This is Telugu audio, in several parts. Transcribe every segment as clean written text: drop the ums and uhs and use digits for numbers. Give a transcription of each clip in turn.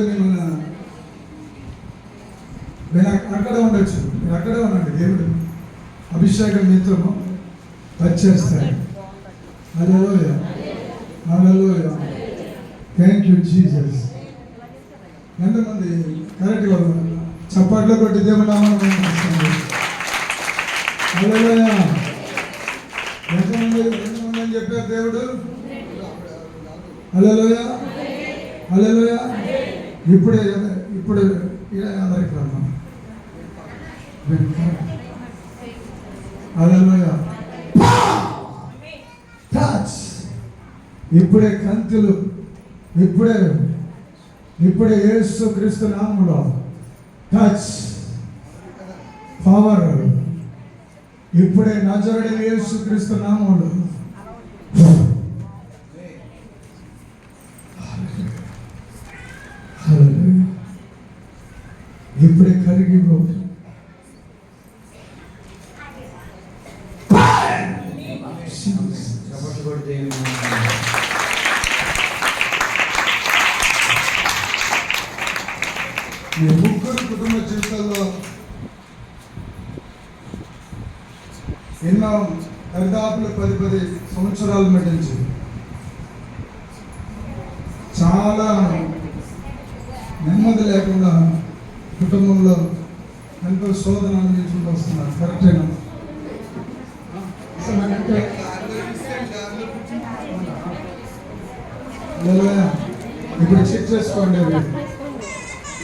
మిమ్మల్ని నేను అక్కడే ఉండొచ్చు, మీరు అక్కడే ఉండండి. దేవుడు అభిషేకం మీతో టచ్ చేస్తాడు. Hallelujah, hallelujah. Thank you Jesus. ఎంతమంది కరెక్ట్గా చప్పట్లో కొట్టి దేవుడు నామమున హల్లెలూయా. ఎంతమంది అని చెప్పారు దేవుడు? హల్లెలూయా, హల్లెలూయా. ఇప్పుడు అందరికి రమ్మా. హల్లెలూయా. టచ్. ఇప్పుడే కంతులు, ఇప్పుడే యేసు క్రీస్తు నామములో టచ్ పవర్. ఇప్పుడే నజరేయుడైన యేసు క్రీస్తు నామములో ఇప్పుడే కరిగిపో. ఈ ముగ్గురు కుటుంబ జీవితాల్లో ఎన్నో దరిదాపులు 10 సంవత్సరాలు మట్టించి చాలా నెమ్మది లేకుండా కుటుంబంలో ఎంతో శోధన అనుభవించుకుంటూ వస్తున్నారు. కరెక్టేనా? ఇప్పుడు చెక్ చేసుకోండి,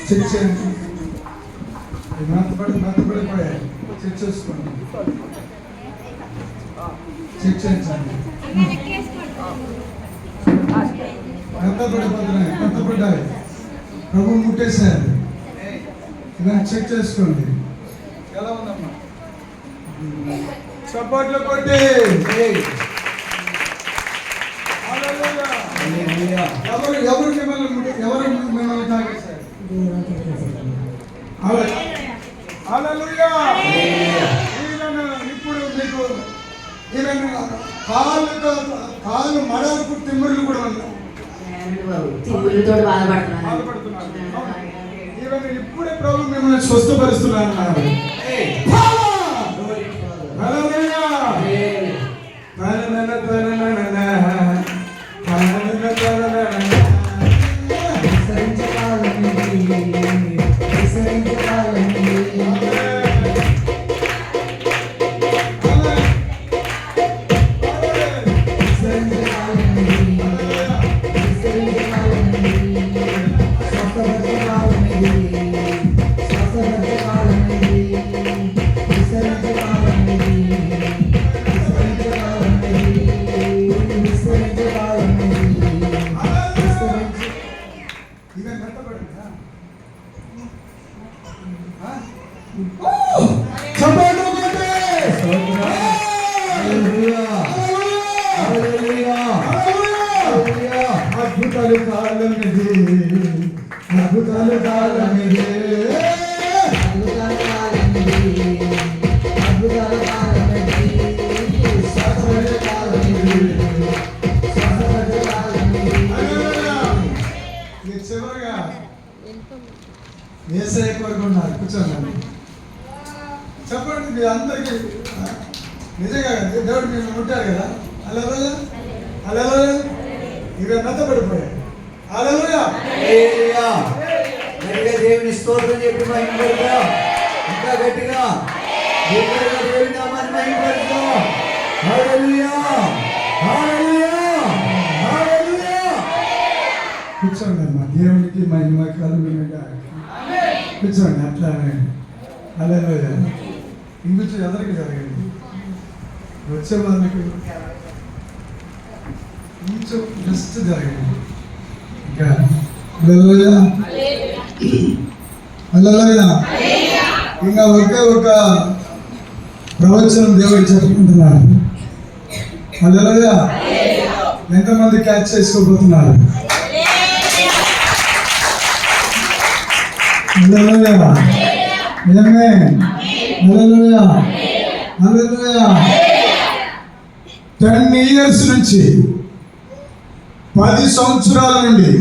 చెక్ చేయండి. మెత్తపడిపోయాయి, చెక్ చేసుకోండి, చెక్ చేయించండి. మెత్తపడ్డాయి, ప్రభు ముట్టేశారు. ఇలా చెక్ చేసుకోండి. ఎలా ఉందమ్మా? సపోర్ట్లో కొట్టి ఎవరు మిమ్మల్ని తాగేశారు? ఇప్పుడు మీకు కాళ్ళు మడలకు తిమ్మిర్లు కూడా ఉన్నాయి. ఇప్పుడే ప్రభు మిమ్మల్ని స్వస్థపరుస్తున్నాను. అద్భుతాలు కాలమిది, అద్భుతాలు కాలమిది, అద్భుతాలు కాలమిది, అద్భుతాలు కాలమిది, శాశ్వత కాలమిది, శాశ్వత కాలమిది. చివరిగా యేసయ్య కోరుకున్నారు. కూర్చోండి, చెప్పండి. మీ అందరికీ నిజంగా దేవుడు మీరు ఉంటారు కదా. హల్లెలూయా, హల్లెలూయా. ఇవి మెత్తపడిపోయాయి. హల్లెలూయా, హల్లెలూయా. గట్టిగా దేవుని స్తోత్రం చెప్పి మహిమపడతా. ఇంకా గట్టిగా దేవుని నామాన్ని మహిమపడతా. హల్లెలూయా, హల్లెలూయా, హల్లెలూయా. కూర్చోండి అమ్మా. దేవునికి మహిమ కలుగునుగా. కూర్చోండి అట్లానే. హల్లెలూయా. ఇంకొంచెం ఎదరికి జరగండి. వచ్చే వాళ్ళకి కొంచెం జస్ట్ జరగండి. ఇంకా హల్లెలూయా, హల్లెలూయా. ఇంకా ఒకే ఒక ప్రవచనం దేవుడు చెప్పుకుంటున్నారు. హల్లెలూయా. ఎంతమంది క్యాచ్ చేసుకోబోతున్నారు? హల్లెలూయా, ఆమేన్. హల్లెలూయా, హల్లెలూయా. 10 years నుంచి 10 సంవత్సరాల నుండి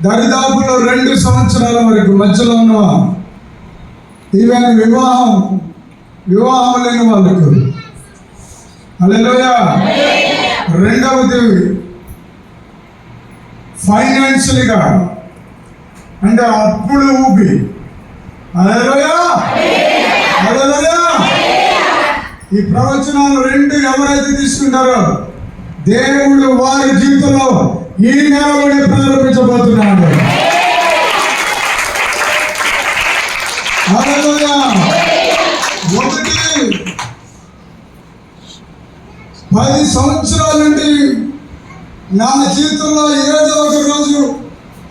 దరిదాపులో 2 సంవత్సరాల వరకు మధ్యలో ఉన్నవా, ఈవెన్ వివాహం లేని వాళ్ళకు. హల్లెలూయా. రెండవది ఫైనాన్షియల్గా అంటే అప్పులు ఊపి. హల్లెలూయా. హల్లెలూయా. ఈ ప్రవచనాలు 2 ఎవరైతే తీసుకుంటారో దేవుడు వారి జీవితంలో ఈ నెలలోనే ప్రారంభించబోతున్నాడు. హల్లెలూయా. ఒకటి 10 సంవత్సరాల నుండి నా జీవితంలో ఏదో ఒక రోజు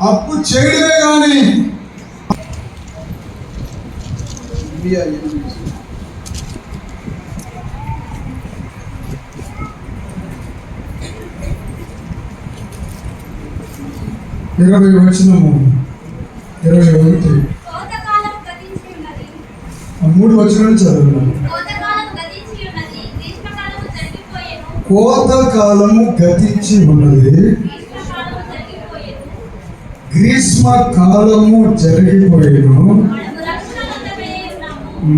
అప్పు చేయడమే కానీ ఇరవై వచనము 21 3 వచనాలు చదువున్నాను. కోతకాలము గతించి ఉన్నది, గ్రీష్మ కాలము జరిగిపోయేను,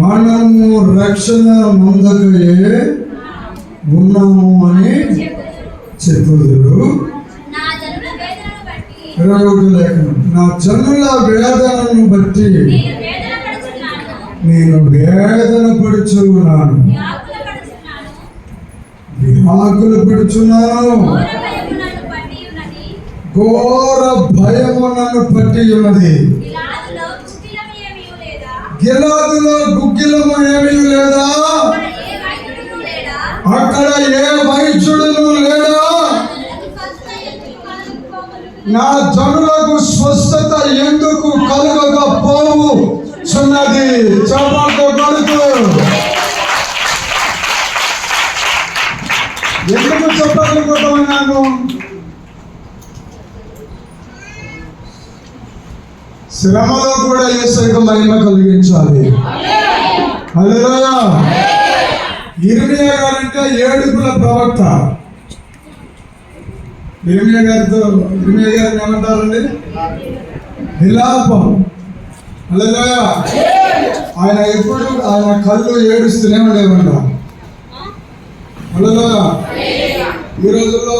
మనము రక్షణ నొందకయే ఉన్నాము అని చెప్పుదురు. 21 లేఖనం, నా జనుల వేదనను బట్టి నేను వేదన పడుచున్నాను, వ్యాకులు పడుచున్నాను, ఘోర భయము నన్ను పట్టి ఉన్నది. గిలాదులో గుగ్గిలము ఏమీ లేదా, అక్కడ ఏ వైద్యుడును లేడా, నా జనులకు స్వస్థత ఎందుకు కలుగకపోవు చున్నది. చపాతో కలుగు. ఎందుకు చెప్పగలుగుతున్నాను? శ్రమలో కూడా యేసయ్యకు మహిమ కలిగించాలి. హల్లెలూయా. ఇర్మియా గారంటే ఏడుపుల ప్రవక్త. ఇర్మియా గారిని ఏమంటారండి? విలాపం. హల్లెలూయా. ఆయన ఎప్పుడు ఆయన కళ్ళు ఏడుస్తూనే ఉండేవంట. హల్లెలూయా. ఈ రోజుల్లో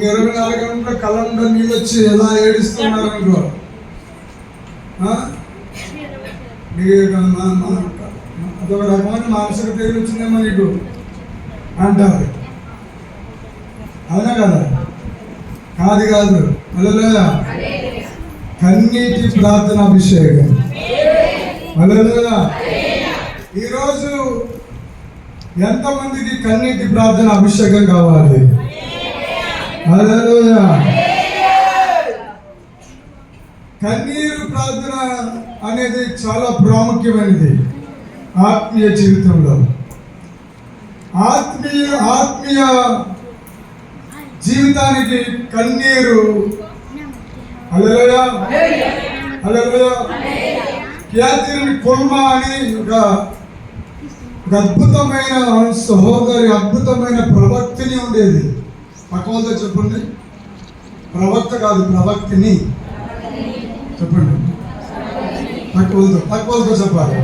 24 గంటల కళ్ళ నుండి నీళ్ళు వచ్చి ఎలా ఏడుస్తున్నారు అనుకో. అదొక రకమైన మానసిక తెగులు వచ్చిందేమో నీకు అంటారు. అవునా కదా? కాదు. హల్లెలూయా. కన్నీటి ప్రార్థన అభిషేకం. హల్లెలూయా. ఈరోజు ఎంతమందికి కన్నీటి ప్రార్థన అభిషేకం కావాలి? హల్లెలూయా. కన్నీరు ప్రార్థన అనేది చాలా ప్రాముఖ్యమైనది ఆత్మీయ జీవితంలో. ఆత్మీయ జీవితానికి కన్నీరు. హల్లెలూయా. హల్లెలూయా. క్యాథరిన్ కుల్మా అని ఒక అద్భుతమైన సహోదరి, అద్భుతమైన ప్రవక్తిని ఉండేది. పక్కవలతో చెప్పండి. ప్రవక్త కాదు, ప్రవక్తిని చెప్పండి. పక్కవలతో చెప్పాలి.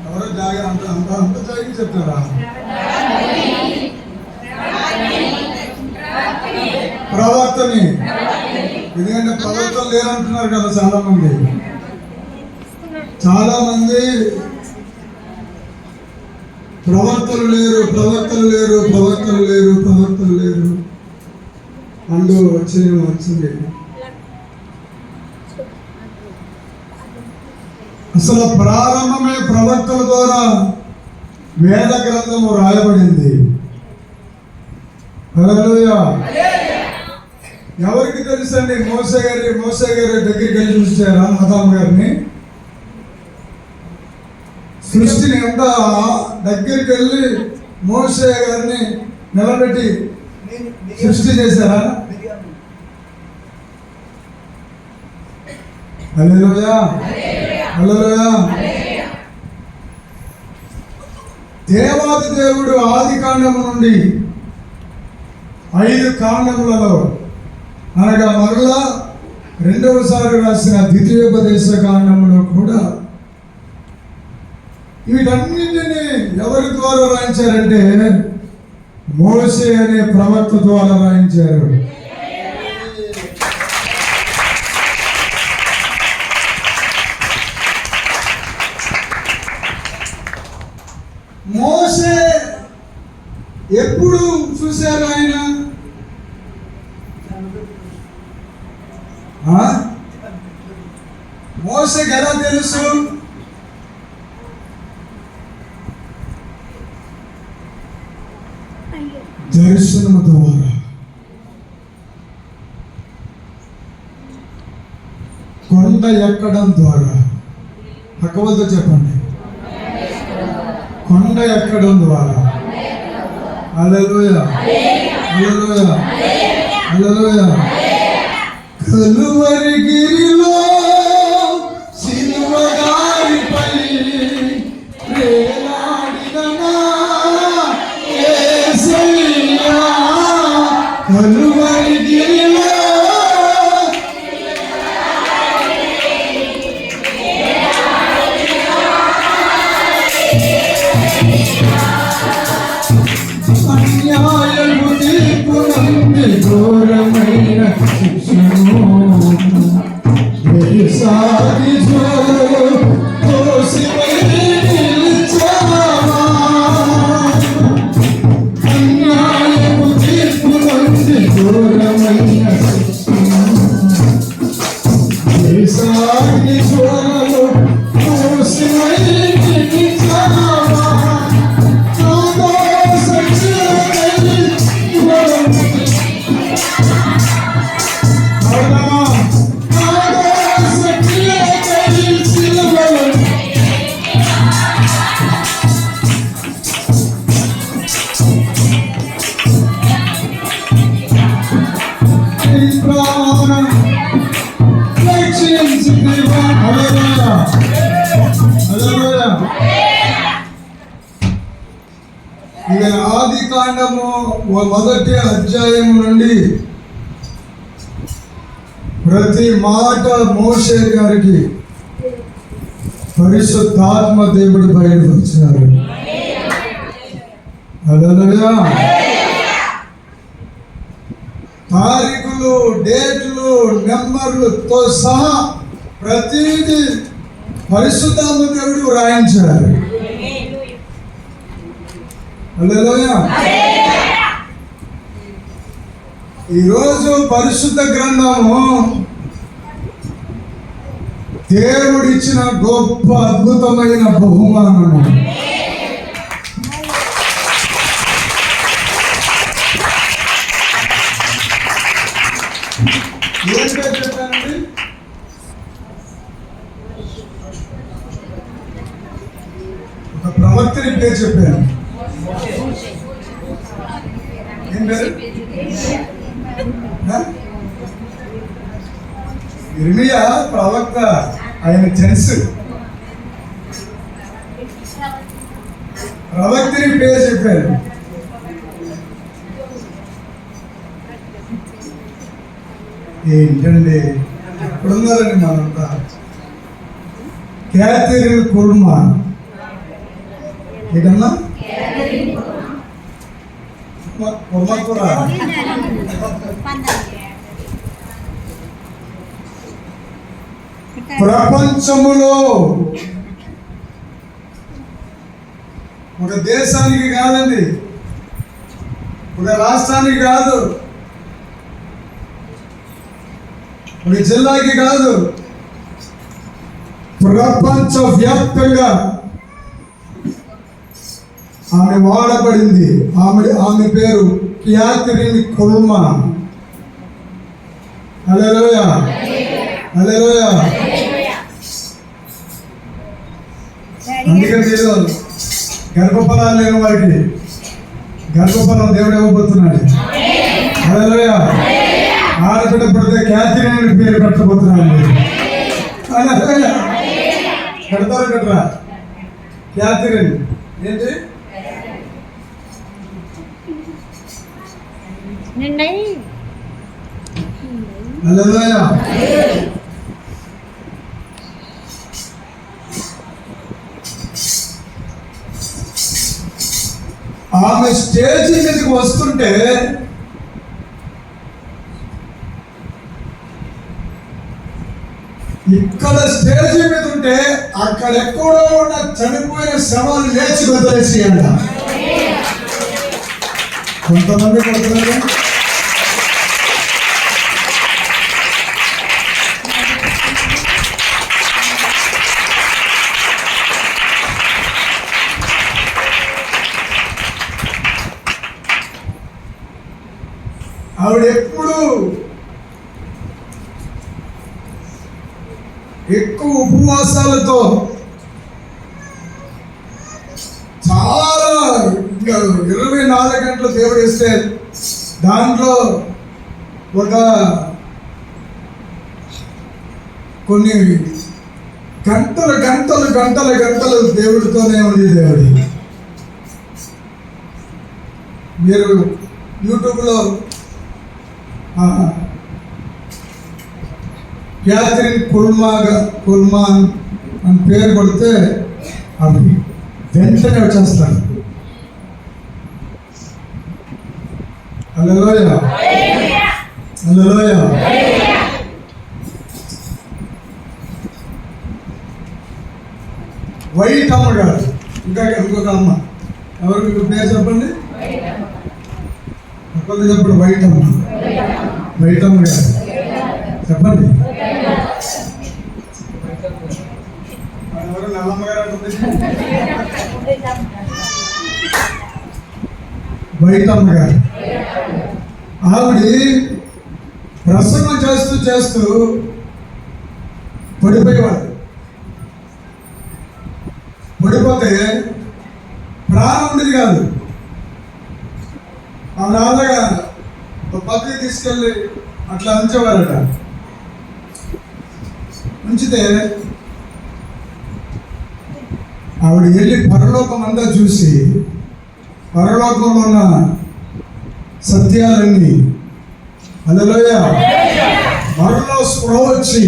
ఎవరో జాగ్రత్త అంత జాగ్రత్త చెప్తారా? ప్రవక్తని. ఎందుకంటే ప్రవక్తలు లేరంటున్నారు కదా చాలా మంది ప్రవక్తలు లేరు అంటూ వచ్చింది. అసలు ప్రారంభమే ప్రవక్తల ద్వారా వేద గ్రంథము రాయబడింది. హల్లెలూయా. ఎవరికి తెలుసండి? మోసే గారి దగ్గరికి వెళ్ళి చూసారా ఆదాము గారిని? సృష్టిని ఎంత దగ్గరికి వెళ్ళి మోసే గారిని నిలబెట్టి సృష్టి చేశారా? హల్లెలూయా. హల్లెలూయా. దేవాది దేవుడు ఆది కాండము నుండి 5 కాండములలో అనగా మరలా రెండవసారి రాసిన ద్వితీయోపదేశ కాండంలో కూడా వీటన్నిటినీ ఎవరి ద్వారా రాయించారంటే మోషే అనే ప్రవక్త ద్వారా రాయించారు. మోషే ఎప్పుడు చూశారు ఆయన? మోషేకి ఎలా తెలుసు? దర్శనము ద్వారా. కొండ ఎక్కడం ద్వారా. పక్కవద్ద చెప్పండి. కొండ ఎక్కడం ద్వారా. హల్లెలూయా, హల్లెలూయా, హల్లెలూయా. కలువరి గిరిలో సిలువగారిపై వేలాడిన యేసయ్యా, కలువరి గిరిలో అన్యాయము తీర్పు నుండి ఘోరమైన శిక్షను వేసాది జ్వరలో తోసిపై నిలిచావా. అన్యాయము తీర్పు నుండి ఘోరమైన శిక్షను వేసాది జ్వరలో తోసిపై నిలిచావా. ఇక ఆది కాండము 1వ అధ్యాయం నుండి ప్రతి మాట మోషే గారికి పరిశుద్ధాత్మ దేవుడు బయటకు వచ్చినారు. హల్లెలూయా. తారీఖులు, డేట్లు, నెంబర్లతో సహా ప్రతిదీ పరిశుద్ధాత్మ దేవుడు రాయించారు. హల్లెలూయా. ఈరోజు పరిశుద్ధ గ్రంథము దేవుడిచ్చిన గొప్ప అద్భుతమైన బహుమానము. ఏం చెప్పానండి? ఒక ప్రవక్తని పేరు చెప్పాను. ఏం పేరు? ఇర్మియా ప్రవక్త, ఆయన జెంట్స్. ప్రవక్తని పేరు చెప్పారు. ఏంటండి ఎక్కడున్నారండి మనంతా? క్యాథరిన్ కుల్మాన్. ఏదన్నా ప్రపంచములో ఒక దేశానికి కాదండి, ఒక రాష్ట్రానికి కాదు, ఒక జిల్లాకి కాదు, ప్రపంచ వ్యాప్తంగా ఆమె వాడబడింది. ఆమె పేరు క్యాథరిన్ కుల్మాన్. హల్లెలూయా, హల్లెలూయా. అందుకని గర్భఫలాలు లేని వారికి గర్భఫలం దేవుడు ఇవ్వబోతున్నాడు. హల్లెలూయా. ఆడబిడ్డ పడితే క్యాథరిన్ అని పేరు పెట్టబోతున్నాడు. హల్లెలూయా. పెడతారు కదరా క్యాథరిన్. ఏంటి? హల్లెలూయా. ఆమె స్టేజ్ మీదకి వస్తుంటే ఇక్కడ స్టేజ్ మీద ఉంటే అక్కడ ఎక్కడో ఉన్న చనిపోయిన శవాలు లేచి వదిలేసి అంట. కొంతమంది కొడుతున్నారు. ఆవిడ ఎప్పుడు ఎక్కువ ఉపవాసాలతో చాలా 24 గంటలు దేవుడు ఇస్తే దాంట్లో ఒక కొన్ని గంటలు గంటలు గంటలు గంటలు దేవుడితోనే ఉంది. దేవుడి మీరు యూట్యూబ్లో క్యాథరిన్ కుల్మాన్ అని పేరు కొడితే అవి వెంటనే వచ్చేస్తారు. హల్లెలూయా, హల్లెలూయా. వైట్ అమ్మ గారు, ఇంకొక అమ్మ ఎవరు మీకు పేరు చెప్పండి. చెప్పండి. వైట్ అమ్మ గారు చెప్పండి. ఎవరు నల్లమ్మ గారు? వైట్ అమ్మ గారు. ఆవిడ ప్రసంగం చేస్తూ పడిపోయేవాడు. పడిపోతే ప్రాణం ఉండేది కాదు. ఆవిడ అలాగా పక్కకి తీసుకెళ్ళి అట్లా ఉంచేవారట. ఉంచితే ఆవిడ వెళ్ళి పరలోకం అంతా చూసి పరలోకంలో ఉన్న సత్యాలన్నీ, హల్లెలూయా, మరలో స్పృహ వచ్చి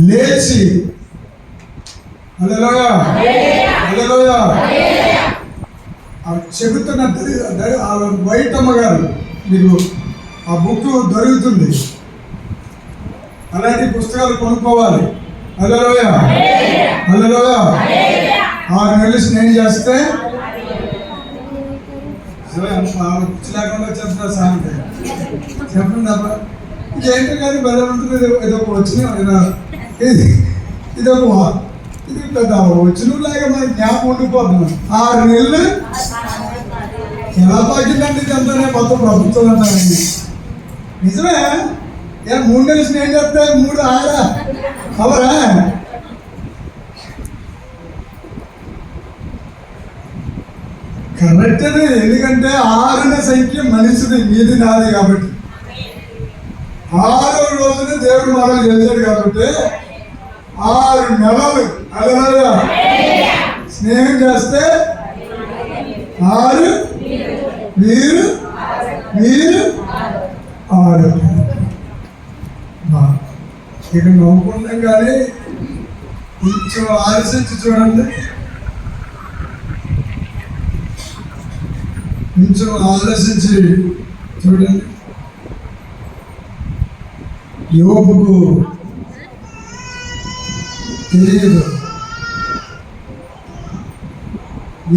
లేచి, హల్లెలూయా, హల్లెలూయా చెబుతున్న వైట్ అమ్మ గారు, మీకు ఆ బుక్ దొరుకుతుంది. అలాంటి పుస్తకాలు కొనుక్కోవాలి. హల్లెలూయా, హల్లెలూయా. 6 నెలలు స్నేహం చేస్తే లేకుండా చెప్తా సాయంత్రం చెప్పండి అబ్బా. ఇంకేంటి కానీ బలం ఉంటుంది. ఇదొక వచ్చిన ఇదొక ఇది పెద్ద వచ్చినలాగా మనకి జ్ఞాపకం ఉండిపోతున్నాం. 6 నెలలు ఎలా పాకిందండి ఇదంతానే మొత్తం ప్రభుత్వం అన్నారండి. నిజమే. 3 నెలలు స్నేహం చేస్తే 3 ఆరా అవరా? కరెక్ట్ అది. ఎందుకంటే 6 సంఖ్య మనిషిది, మీది నాది కాబట్టి 6వ రోజున దేవుడు మనం చేశాడు కాబట్టి 6 నెలలు అలా స్నేహం చేస్తే 6 మీరు 6 ఇక నవ్వుకుంటాం కానీ కొంచెం ఆలోచించి చూడండి. కొంచెం ఆలోచించి చూడండి. యోబుకు తెలియదు,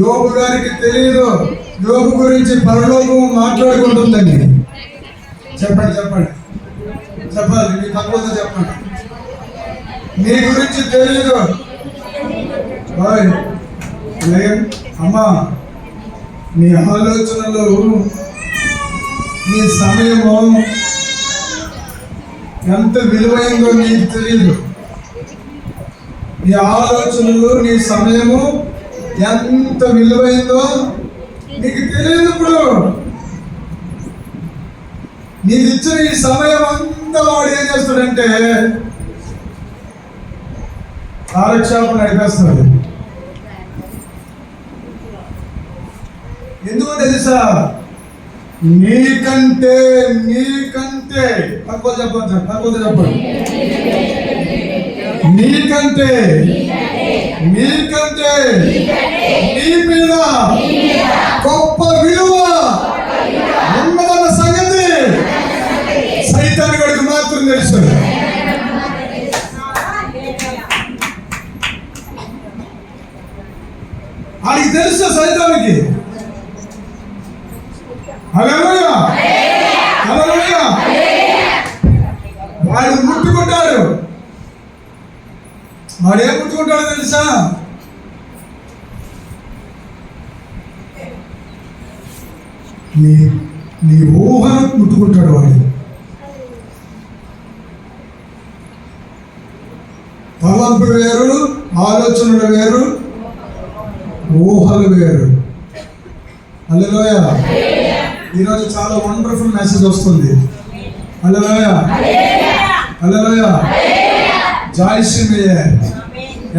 యోబు గారికి తెలియదు యోబు గురించి పరలోకం మాట్లాడుకుంటుందని. చెప్పండి చెప్పాలి. మీ పక్కన చెప్పండి. నీ గురించి తెలియదు. అమ్మా, నీ ఆలోచనలు, నీ సమయము ఎంత విలువైందో నీకు తెలియదు. నీ ఆలోచనలు, నీ సమయము ఎంత విలువైందో నీకు తెలియదు. ఇప్పుడు నీకు ఇచ్చిన ఈ సమయం అంతా వాడు ఏం చేస్తాడంటే కాలక్షేపం నడిపేస్తాడు. ఎందుకో తెలుసా? నీకంటే నీకంటే తక్కువ చెప్పండి, తక్కువ చెప్పండి. నీకంటే నీకంటే నీ మీద గొప్ప విలువ ఉన్నదన్న సంగతి సైతాను గడికి మాత్రం తెలుసు. ఆయనకి తెలుసు సైతానికి. హల్లెలూయా, హల్లెలూయా. వాడు ముట్టుకుంటాడు. వాడు ఏం ముట్టుకుంటాడో తెలుసా? నీ ఊహను ముట్టుకుంటాడు. వాడు తలంపు వేరు, ఆలోచనలు వేరు, ఊహలు వేరు. హల్లెలూయా. ఈరోజు చాలా వండర్ఫుల్ మెసేజ్ వస్తుంది. హల్లెలూయా, హల్లెలూయా. జాయిస్ మేయర్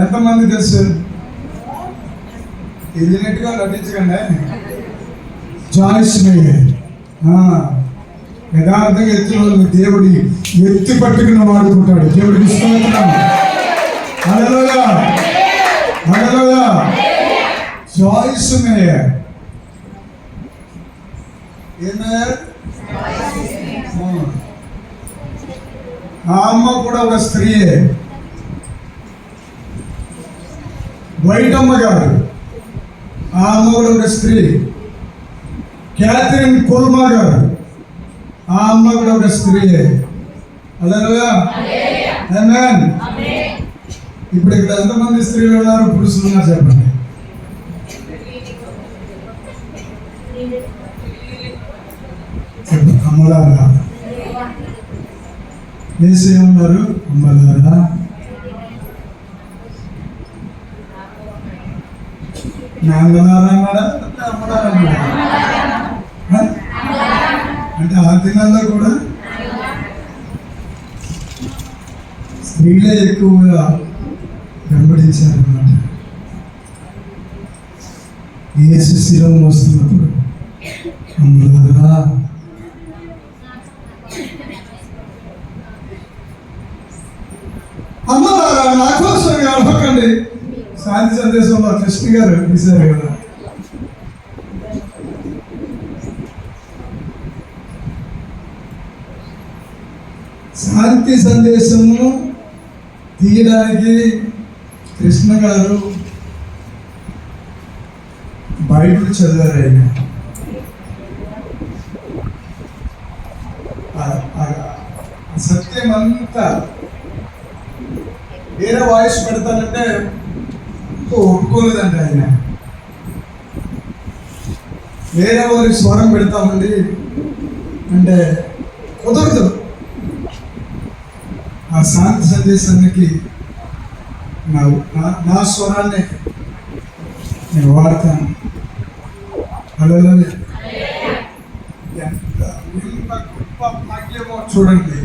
ఎంతమంది తెలుసు? వెళ్ళినట్టుగా నటించకండి. జాయిస్ మేయర్ యథార్థంగా ఎత్తిన వాళ్ళు దేవుడి ఎత్తి పట్టుకుని వాడుకుంటాడు. దేవుడికి ఇష్టమవుతున్నాను. హల్లెలూయా, హల్లెలూయా. జాయిస్ మేయర్ ఆ అమ్మ కూడా ఒక స్త్రీయే. వైటమ్మ గారు ఆ అమ్మ కూడా ఒక స్త్రీ. క్యాథరిన్ కుల్మా గారు ఆ అమ్మ కూడా ఒక స్త్రీయే. హల్లెలూయా, ఆమేన్. ఇప్పుడు ఇక్కడ ఎంతమంది స్త్రీలు ఉన్నారు, పురుషులు ఉన్నారు చెప్పండి. అమ్మలారా ఏమన్నారు? అమ్మలారా నాన్నలారా అన్నాడా, అమ్మలారా అన్నాడా? అంటే ఆ దినాల్లో కూడా స్త్రీలే ఎక్కువగా వెంబడించారన్నమాట. యేసు శిలువ మోస్తున్నప్పుడు అమ్మలారా, అమ్మలారా నా కోసం అడగండి. శాంతి సందేశంలో కృష్ణ గారు తీశారు కదా. శాంతి సందేశము తీయడానికి కృష్ణ గారు బైబిల్ చదివారు. ఆయన సత్యం అంతా వేరే వాయిస్ పెడతానంటే ఒప్పుకోలేదండి. ఆయన వేరే వారికి స్వరం పెడతామండి అంటే కుదరదు. ఆ శాంతి సందేశానికి నా స్వరాన్ని నేను వాడతాను. హల్లెలూయా. ఎంత గొప్ప భాగ్యమో చూడండి.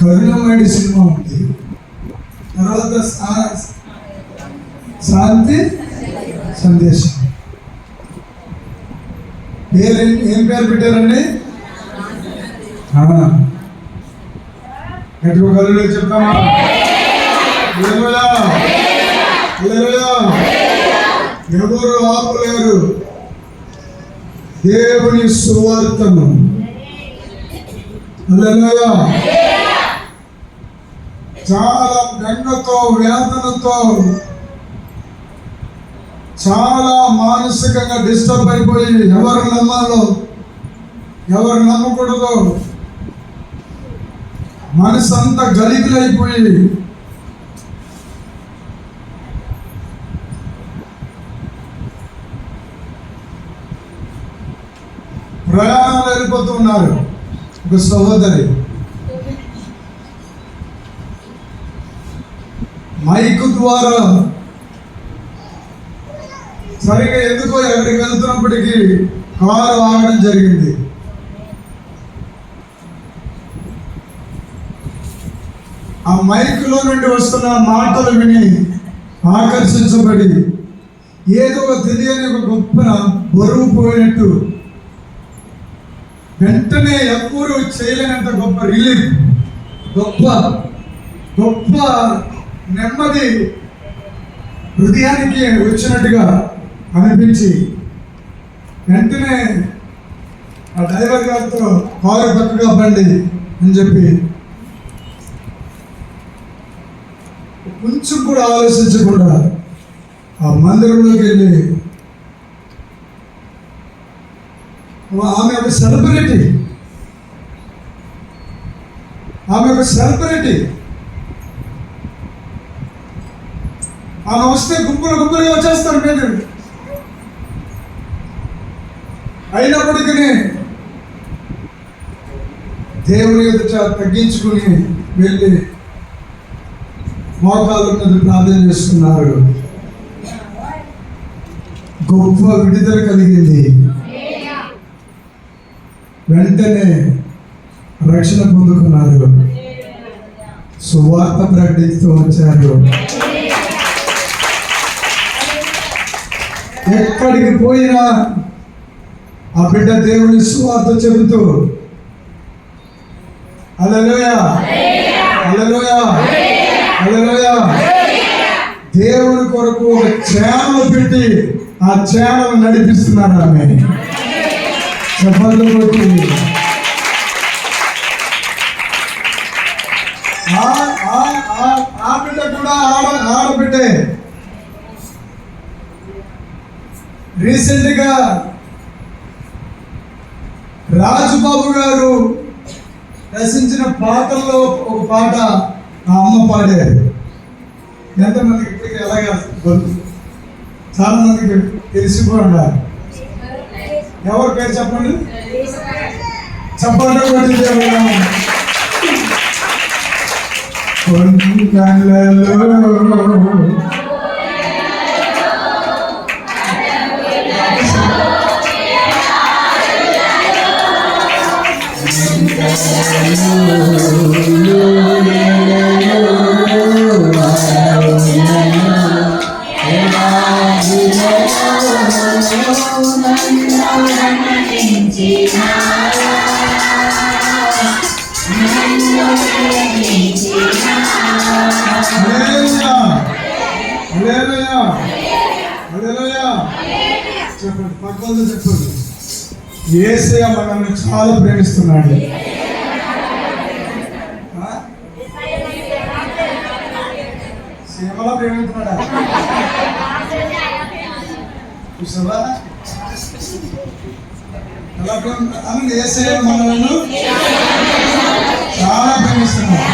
కరుణమయుడి సినిమా ఉంది, తర్వాత శాంతి సందేశం. పేరు ఏం పేరు పెట్టారండి? ఎటు కళ్ళు చెప్తామా? ఎవరు ఆపులేరు దేవుని సువార్తను. హల్లెలూయా. చాలా బెంగతో, వేదనతో, చాలా మానసికంగా డిస్టర్బ్ అయిపోయి ఎవరు నమ్మాలో ఎవరు నమ్మకూడదో మనసు అంతా గలిబిలైపోయి ప్రయాణాలు వెళ్ళిపోతున్నారు. ఒక సహోదరి మైకు ద్వారా సరిగా ఎందుకో ఎక్కడికి వెళ్తున్నప్పటికీ కారు ఆగడం జరిగింది. ఆ మైకులో నుండి వస్తున్న మాటలు విని ఆకర్షించబడి ఏదో తెలియని ఒక గొప్ప బరువు పోయినట్టు వెంటనే ఎవ్వరూ చేయలేనంత గొప్ప రిలీఫ్, గొప్ప గొప్ప నెమ్మది హృదయానికి వచ్చినట్టుగా అనిపించి వెంటనే ఆ డ్రైవర్ గారితో కారు పక్కగా బండి అని చెప్పి కొంచెం కూడా ఆలోచించకుండా ఆ మందిరంలోకి వెళ్ళి ఆమె ఒక సెలబ్రిటీ, ఆమె వస్తే గుంపులుగా వచ్చేస్తారు మీద. అయినప్పటికీ దేవుని ఎదుట తగ్గించుకుని వెళ్ళి మోకాళ్ళ మీద ప్రార్థన చేస్తున్నారు. గొప్ప విడుదల కలిగింది. వెంటనే రక్షణ పొందుకున్నారు, సువార్త ప్రకటిస్తూ వచ్చారు. ఎక్కడికి పోయినా ఆ బిడ్డ దేవుని సువార్త చెబుతూ హల్లెలూయా హల్లెలూయా హల్లెలూయా దేవుని కొరకు ఒక ఛానల్ పెట్టి ఆ ఛానల్ నడిపిస్తున్నారు. ఆమె చెప్పండి. ఆ బిడ్డ కూడా ఆడబిడ్డే. రీసెంట్గా రాజుబాబు గారు రచించిన పాటల్లో ఒక పాట ఆ అమ్మ పాడారు. ఎంతమందికి ఇప్పటికీ ఎలాగా చాలా మందికి తెలిసిపోండి. ఎవరి పేరు చెప్పండి. చెప్పండి. చెప్పండి, పక్కన చెప్పండి. యేసయ్య మనల్ని చాలా ప్రేమిస్తున్నాడు. సేవలా ప్రేమిస్తున్నాడా? చూసావా ఎలా ప్రేమ? యేసయ్య మనల్ని చాలా ప్రేమిస్తున్నాడు.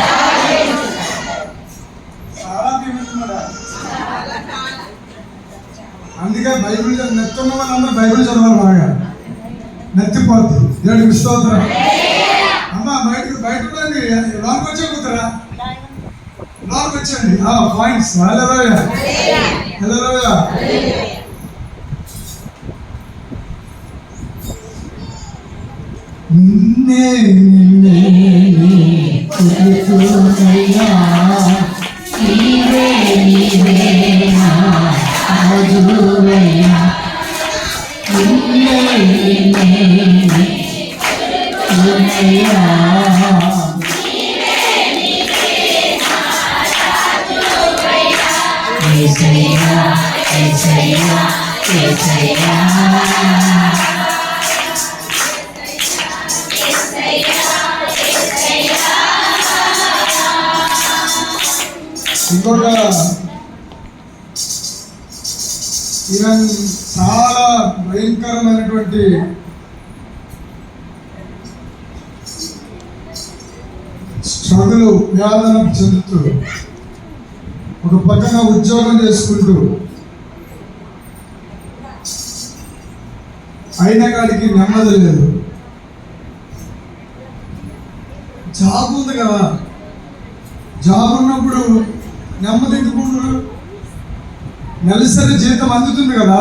చాలా ప్రేమిస్తున్నాడా? అందుకే బైబిల్ నెత్తున్న వాళ్ళందరూ బైబిల్ చదవాలి. బాగా నెత్తిపోద్ది. దేవుడికి స్తోత్రం. అమ్మా బయట లోనికి వచ్చే కూతురా, లోనికి వచ్చండి. పాయింట్స్. హల్లెలూయా హల్లెలూయా. నిన్నే ఇంకొక ఈవెన్ చాలా భయంకరమైనటువంటి స్ట్రగుల్, వేదన చెందుతూ ఒక పక్కన ఉద్యోగం చేసుకుంటూ అయినా కాడికి నెమ్మది లేదు. జాబ్ ఉంది కదా, జాబ్ ఉన్నప్పుడు నెమ్మది ఎందుకుంటారు? నెలసరి జీతం అందుతుంది కదా.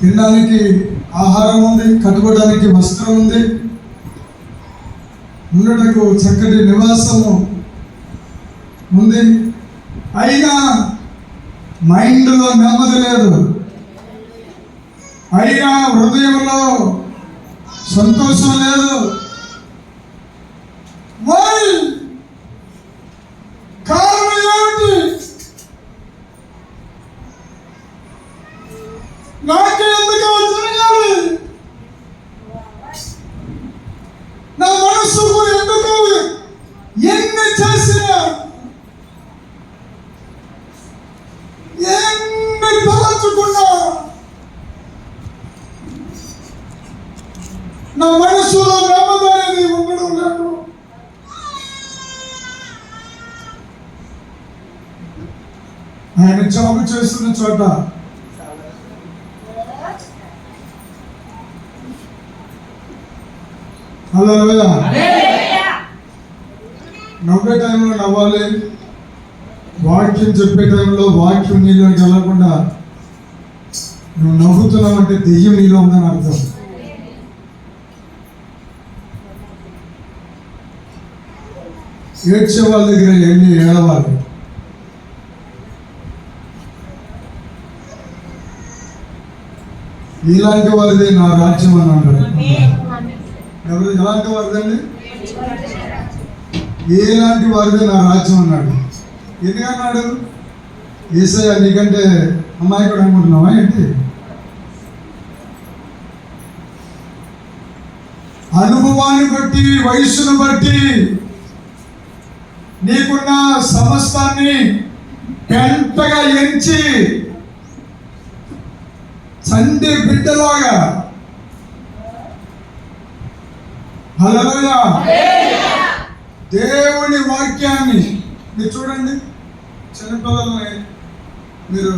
తినడానికి ఆహారం ఉంది, కట్టుకోవడానికి వస్త్రం ఉంది, ఉండటకు చక్కటి నివాసము ఉంది. అయినా మైండ్లో నెమ్మది లేదు, అయినా హృదయంలో సంతోషం లేదు. వై? కారణం ఏమిటి? నాకు ఎందుకు జరగాలి? నా మనస్సుకు ఎందుకు ఎన్ని చేసినా, ఎన్ని తలచుకున్నా నా మనస్సులో నెమ్మది అనేది ఉండడం లేదు. ఆయన జాబు చేస్తున్న చోట హల్లెలూయా, నవ్వే టైంలో నవ్వాలి, వాక్యం చెప్పే టైంలో వాక్యం నీలోకి వెళ్ళకుండా నువ్వు నవ్వుతున్నావు అంటే దెయ్యం నీలో ఉందని అర్థం. ఏడ్చే వాళ్ళ దగ్గర వెళ్ళి ఏడవాలి. ఇలాంటి వారిదే నా రాజ్యం అని అన్నాడు. ఎవరు ఎలాంటి వారిదండి? ఎలాంటి వారిదే నా రాజ్యం అన్నాడు. ఎందుకన్నాడు? యేసయ్య నీకంటే అమాయకుడు అనుకుంటున్నావా ఏంటి? అనుభవాన్ని బట్టి, వయస్సును బట్టి నీకున్న సమస్తాన్ని పెంటగా ఎంచి చంటి బిడ్డలాగా, హల్లెలూయా, దేవుని వాక్యాన్ని మీరు చూడండి. చిన్నపిల్లల్ని మీరు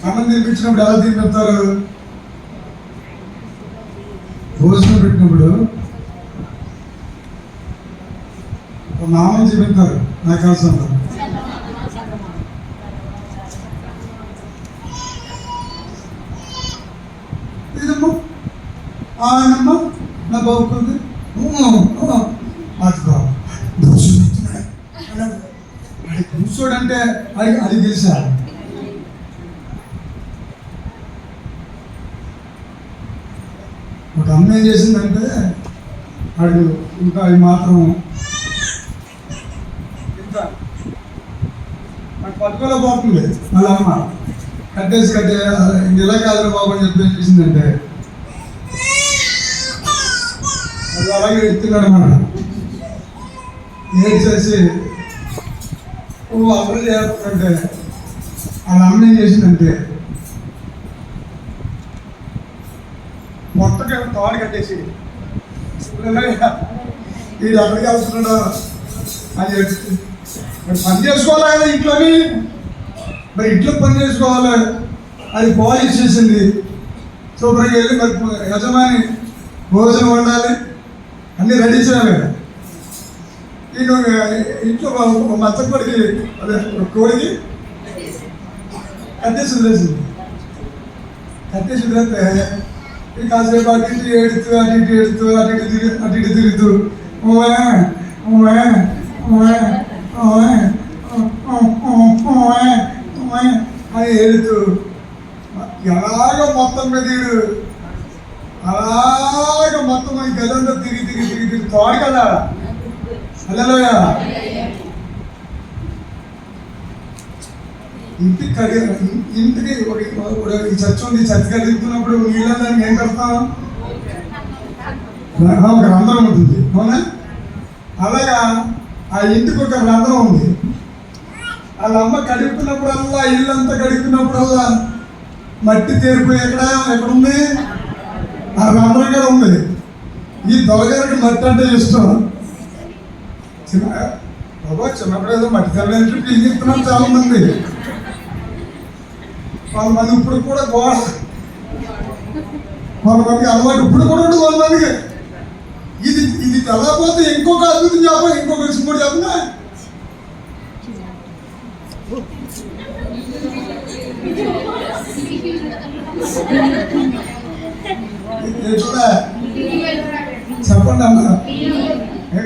అన్నం తినిపించినప్పుడు ఎలా తినిపిస్తారు? భోజనం పెట్టినప్పుడు నామం చూపిస్తారు. నాకు కలిసి ఉంటారు. ఇదమ్మా ఆయనమ్మ నా బాగుంది కూర్చోడంటే అది తెలుసా? ఒక అమ్మ ఏం చేసిందంటే వాడు ఇంకా అది మాత్రం ఇంత నాకు పట్టుకోలే పోతుంది. వాళ్ళ అమ్మ కట్టేసి ఇలా కాదు బాబు అని చెప్పి ఏం చేసిందంటే అది అలాగే ఎత్తున్నాడు అన్నమాట. ఏడ్చేసి అప్పుడు చేస్తుందంటే వాళ్ళ అమ్మ ఏం చేసిందంటే మొట్టకి తాడు కట్టేసి వీడు ఎక్కడికి వెళ్తున్నాడో అని చెప్పి పని చేసుకోవాలి కదా ఇంట్లోని, మరి ఇంట్లో పని చేసుకోవాలి. అది పాలిష్ చేసింది. శుభ్రంగా వెళ్ళి మరి యజమాని భోజనం వండాలి, అన్నీ రెడీ చేయాలి. నేను ఇంట్లో మచ్చపడికి అదే కోడికి కట్టేసి వదిలేసింది. కట్టేసి వదిలేస్తే కాసేపు అటు ఇటు ఏడుతూ అటు ఇటు ఏడుతూ అటు ఇటు తిరుగుతూ అని ఏడుతూ ఎలాగ మొత్తం మీద అలాగ మొత్తం గదంతా తిరిగి తోడు కదా. హల్లెలూయా. ఇంటికి ఈ చర్చ ఉంది, చర్చ కడుగుతున్నప్పుడు నీళ్ళని ఏం కడతాం? ఒక రంధ్రం ఉంటుంది, అవునా? అలాగా ఆ ఇంటికి ఒక రంధ్రం ఉంది. వాళ్ళ అమ్మ కడుగుతున్నప్పుడల్లా, ఇల్లంతా కడుగుతున్నప్పుడల్లా మట్టి తేరిపోయి ఎక్కడుంది? ఆ రంధ్రం కూడా ఉంది. ఈ దొరగారికి మట్టి అంటే ఇష్టం. చిన్నప్పుడు ఏదో మట్టి తల్లి పీగిస్తున్నాం చాలా మంది. కొంతమంది ఇప్పుడు కూడా కొంతమందికి అలవాటు ఇప్పుడు కూడా ఉంటుంది. కొంతమందికి ఇది తెల్లపోతే ఇంకొక అద్భుతం చెప్పాలి, ఇంకొక విషయం కూడా చెప్పనా? చెప్పండి అన్న,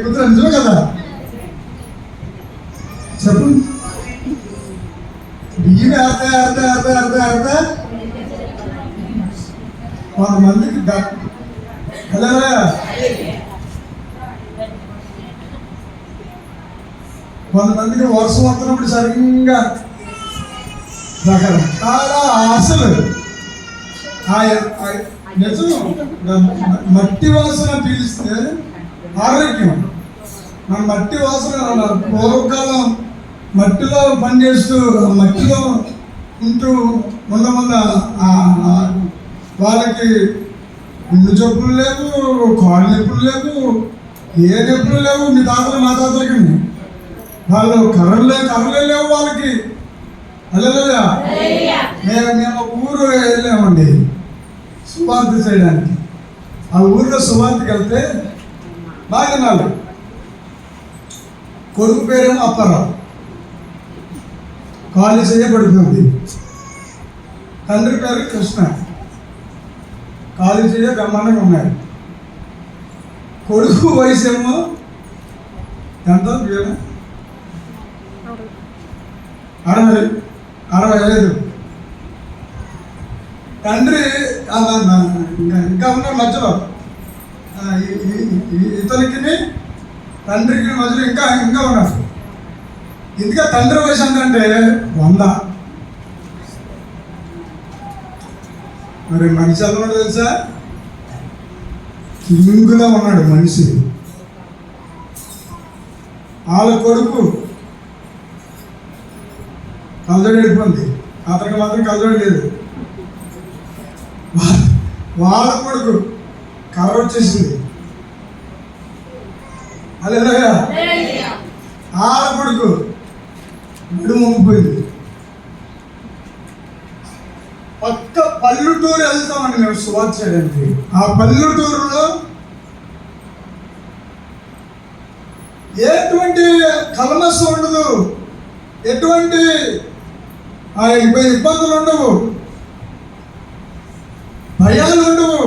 కుదిరా? నిజమే కదా, చెప్పండి. బియ్యం ఏరితే కొంతమందికి అదే కొంతమందికి వర్షం వస్తున్నప్పుడు సరిగ్గా రకరకాల ఆశలు నిజం. మట్టి వాసన పీలిస్తే ఆరోగ్యం. మన మట్టి వాసన అన్నారు. పూర్వకాలం మట్టిలో పనిచేస్తూ మట్టిలో ఉంటూ ఉండడం వల్ల వాళ్ళకి గుండె జబ్బులు లేవు, కాళ్ళు నొప్పులు లేవు, ఏ నొప్పులు లేవు. మీ తాతలు మా తాతలకి వాళ్ళు కర్రలే లేవు వాళ్ళకి. అలా మేము ఊరు వెళ్ళామండి సువార్త చేయడానికి. ఆ ఊరిలో సువార్తకి వెళ్తే బాగా నాలు కొడుకు పేరేమో అప్పారావు, కాలు చేయబడుతుంది. తండ్రి పేరు కృష్ణ, కాలు చేయ బ్రహ్మాండంగా ఉన్నాయి. కొడుకు వయసు ఏమో ఎంత 65. తండ్రి ఇంకా ఉన్న మధ్యలో ఇతనికి తండ్రికి మధ్యలో ఇంకా ఉన్నారు. ఇందుకే తండ్రి వయసు ఎంతంటే 100. మరి మనిషి ఎలా ఉన్నాడు తెలుసా? కింగులా ఉన్నాడు మనిషి. వాళ్ళ కొడుకు కలజోడు వెళ్ళిపోయింది, అతనికి మాత్రం కలజోడు లేదు. వాళ్ళ కొడుకు కర్ర వచ్చేసింది. అదే వాళ్ళ కొడుకు నడుము వంగిపోయింది. పక్క పల్లెటూరు వెళ్తామండి మేము సువార్త చేయడానికి. ఆ పల్లెటూరులో ఎటువంటి కలమస్సు ఉండదు, ఎటువంటి ఇబ్బందులు ఉండవు, భయాలు ఉండవు.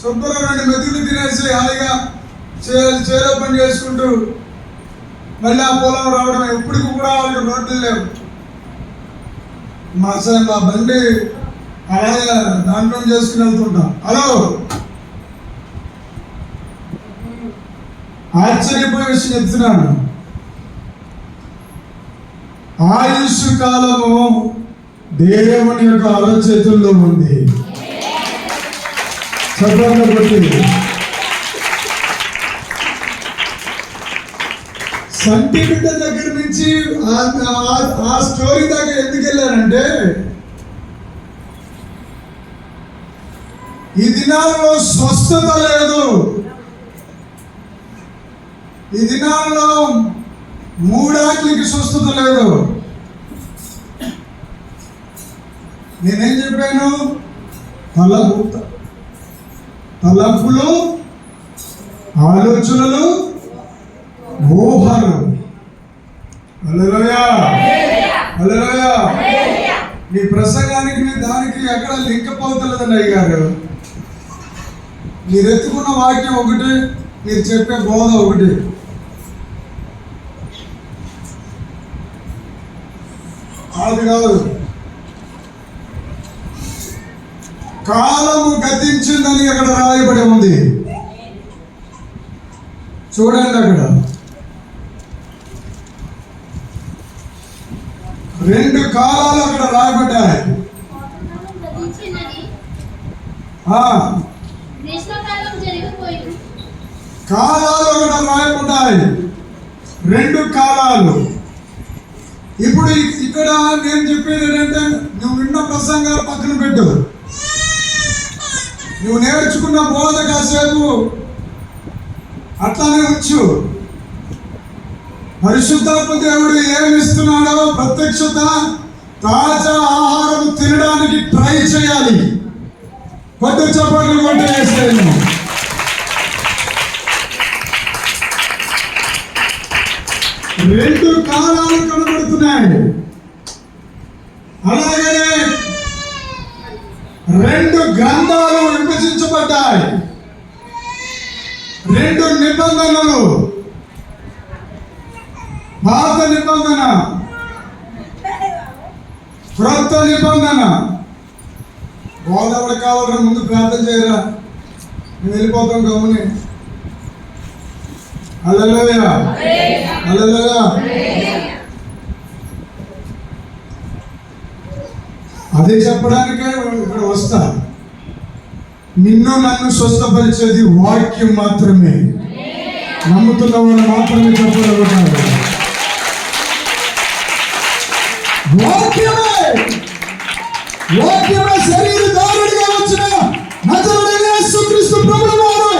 శుభ్రంగా 2 మెతుకులు తినేసి హాయిగా చేలో పని చేసుకుంటూ మళ్ళీ ఆ పొలం రావడం. ఎప్పటికి కూడా వాళ్ళకి రోడ్లు లేవు. మా బండి అలాగే దాంట్లో చేసుకుని వెళ్తుంటాం. హలో, ఆశ్చర్యపోయే విషయం చెప్తున్నాను. ఆయుష్ కాలము దేవుని యొక్క అరచేతుల్లో ఉంది. చదవండి బట్టి సంటి బిడ్డ దగ్గర నుంచి ఆ స్టోరీ దాకా ఎందుకు వెళ్ళారంటే, ఈ దినాల్లో స్వస్థత లేదు. ఈ దినాల్లో 3 ఆజ్ఞలకి స్వస్థత లేదు. నేనేం చెప్పాను? తలపులు, ఆలోచనలు, ఊహలు. హల్లెలూయా, హల్లెలూయా. మీ ప్రసంగానికి దానికి ఎక్కడ లింకప్ అవుతలేదండి అయ్యగారు. మీరు ఎత్తుకున్న వాక్యం ఒకటి, మీరు చెప్పే బోధ ఒకటి. అది కాదు. కాలము గతించిందని అక్కడ రాయబడి ఉంది. చూడండి, అక్కడ 2 కాలాలు అక్కడ రాయబడ్డాయి. కాలాలు అక్కడ రాయబడ్డాయి, 2 కాలాలు. ఇప్పుడు ఇక్కడ నేను చెప్పేది ఏంటంటే, నువ్వు విన్న ప్రసంగాలు పక్కన పెట్టు, నువ్వు నేర్చుకున్న బోధ కాసేపు అట్లానే ఉంచు. పరిశుద్ధాత్మ దేవుడు ఏమి ఇస్తున్నాడో ప్రత్యక్షత, తాజా ఆహారం తినడానికి ట్రై చేయాలి. కొత్త చప్పట్లు కొట్టేసేను. రెండు కాలాలు కనబడుతున్నాయి. అలాగనే 2 గ్రంథాలు విభజించబడ్డాయి. 2 నిబంధనలు, పాత నిబంధన, క్రొత్త నిబంధన. గోదావరి కావాలని ముందు ప్రార్థన చేయరా, మేము వెళ్ళిపోతాం గమ్ముని. హల్లెలూయా, హల్లెలూయా. అదే చెప్పడానికే ఇక్కడ వస్తా. నిన్ను నన్ను స్వస్థపరిచేది వాక్యం మాత్రమే. నమ్ముతున్న వాళ్ళు మాత్రమే చెప్పగలుగుతారు. వాక్యమే, వాక్యమే శరీరధారుడిగా వచ్చిన నజరేయుడైన యేసుక్రీస్తు ప్రభువు వారు,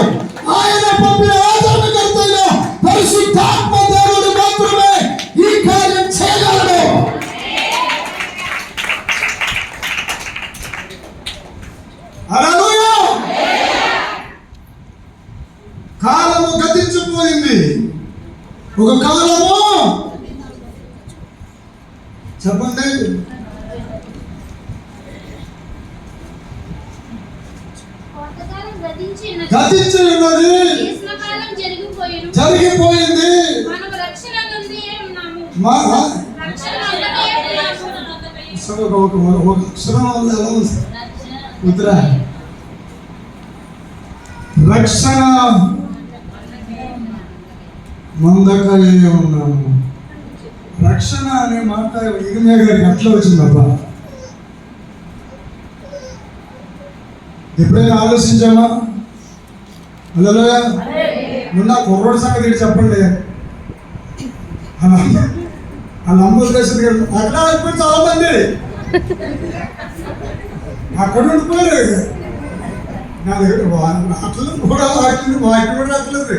ఆయన పంపిన ఆదరణకర్త అయిన పరిశుద్ధాత్మ దేవుడు మాత్రమే ఈ కార్యం చేయగలడు. హల్లెలూయా. కాలము గతించిపోయింది. ఒక కాలము చెప్పండి, గతించి ఉన్నది, జరిగిపోయింది. రక్షణ మందకయే ఉన్నాము. రక్షణ అనే మాట ఇరిమియా గారికి అట్లా వచ్చిందబ్బా. ఎప్పుడైనా ఆలోచించామా? హల్లెలూయా. నువ్వు నా కుర్రోడి సంగతి చెప్పండి. ఆ నమ్మకం చేసింది అట్లా అయిపోయి చాలా మంది అక్కడ ఉండిపోయారు. నా దగ్గర అట్లా కూడా వాక్యం కూడా అట్లేదు.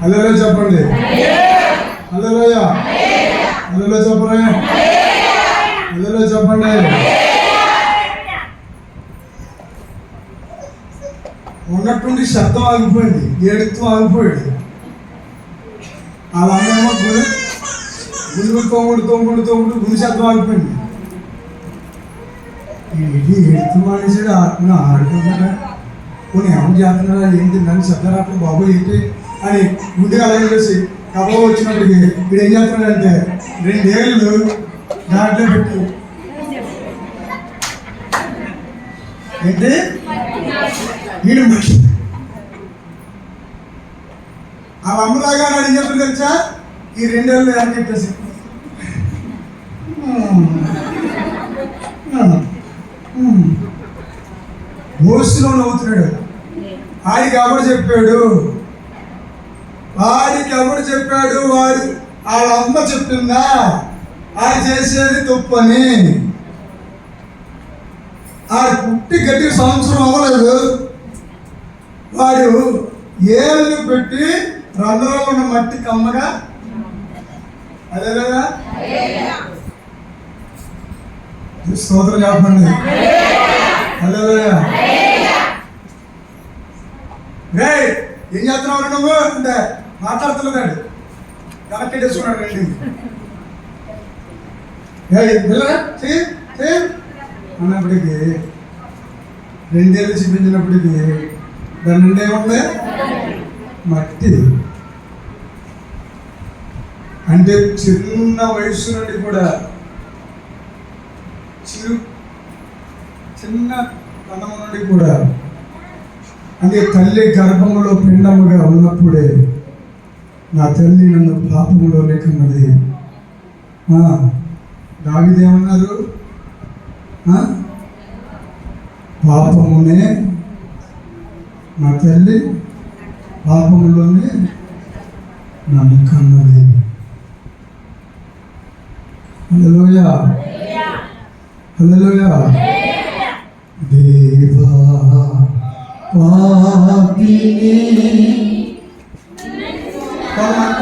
హల్లెలూయా చెప్పండి. హల్లెలూయా, హల్లెలూయా చెప్పండి. హల్లెలూయా చెప్పండి. ఉన్నట్టుండి శబ్దం ఆగిపోయింది, ఏడుతూ ఆగిపోయాడు. అలా అమ్మేమో గుండు తోముడు గుండు శబ్దం ఆగిపోయింది. ఇది ఎడుతూ మానేసాడు, ఆత్మ ఆడుకుంటాడా, కొన్ని ఏమని చేస్తున్నాడా, ఏంటి నన్ను శబ్దం రాకుండా బాబు ఏంటి అని గుండెగా అలాగే చేసి కబో వచ్చినప్పటికి వీడు ఏం చేస్తున్నాడంటే 2 ఏళ్ళు దాంట్లో పెట్టి ఏంటి వీడు మనిషి ఆ అమ్మలాగా అని చెప్పి తెలుసా, ఈ 2 ఏళ్ళు అని చెప్పేసి మోసులో నవ్వుతున్నాడు. ఆడికి ఎవడు చెప్పాడు, వాడు వాళ్ళ అమ్మ చెప్పిందా ఆడు చేసేది తప్పని. ఆడు పుట్టి గట్టి సంవత్సరం అవ్వలేదు, వాడు ఏళ్ళు పెట్టి రంధ్రంలో ఉన్న మట్టి కమ్మగా. అదే కదా స్తోత్రం చెప్పండి. హల్లెలూయా. ఏం చేస్తున్నావు నువ్వు అంటే మాట్లాడుతున్నాడు, కనెక్ట్ చేసుకున్నాడు. అన్నప్పటికీ 2 ఏళ్ళు చూపించినప్పటికీ దాని నుండి ఏముంది, మట్టి. అంటే చిన్న వయసు నుండి కూడా చిన్న కన్నము నుండి కూడా, అంటే తల్లి గర్భములో పిండముగా ఉన్నప్పుడే నా తల్లి నన్ను పాపములోనే కన్నది. దావీదేమన్నారు, పాపమునే నా తల్లి పాపములోనే నన్ను కన్నది. హల్లెలూయా, హల్లెలూయా. దేవా పాపిని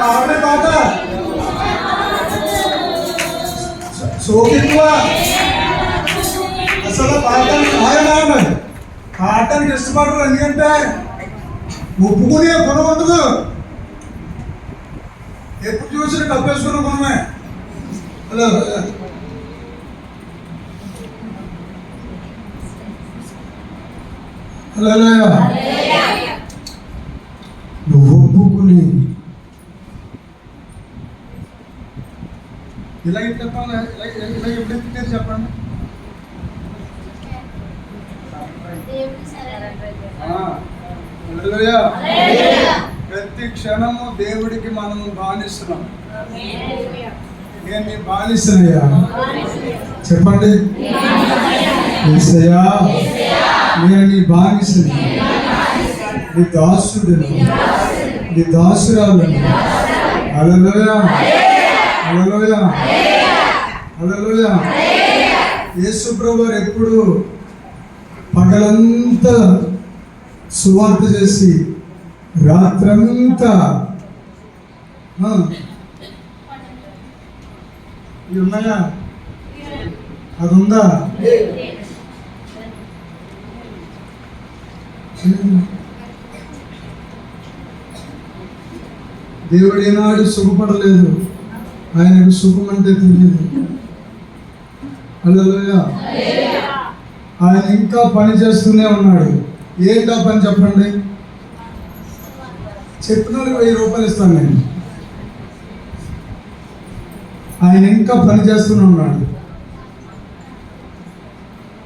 ఆవిడ పాట సోకిత్వ అసలు పాడటానికి ఇష్టపడరు. ఎందుకంటే ఒప్పుకునే గుణం ఉండదు, ఎప్పుడు చూసినా కప్పేసుకున్న గుణమే. Hello hallelujah. నువ్వు ఒప్పుకుని ఇలా చెప్పాలి, చెప్పండి. ప్రతి క్షణము దేవుడికి మనము బానిస్తున్నాం. నేను నీ బానిసనయ్యా చెప్పండి. యేసయ్యా నేను నీ బానిసని, నీ దాసుడిని, నీ దాసురాలని. హల్లెలూయా హల్లెలూయా హల్లెలూయా. యేసు ప్రభువు ఎప్పుడు పగలంతా సువార్త చేసి రాత్రంతా ఇవి ఉన్నాయా? అది ఉందా? దేవుడు ఏనాడు సుఖపడలేదు, ఆయనకు సుఖం అంటే తెలియదు. హల్లెలూయా. ఆయన ఇంకా పని చేస్తూనే ఉన్నాడు. ఏంటా పని చెప్పండి? చెప్పిన 1000 రూపాయలు ఇస్తాను నేను. ఆయన ఇంకా పని చేస్తూనే ఉన్నాడు.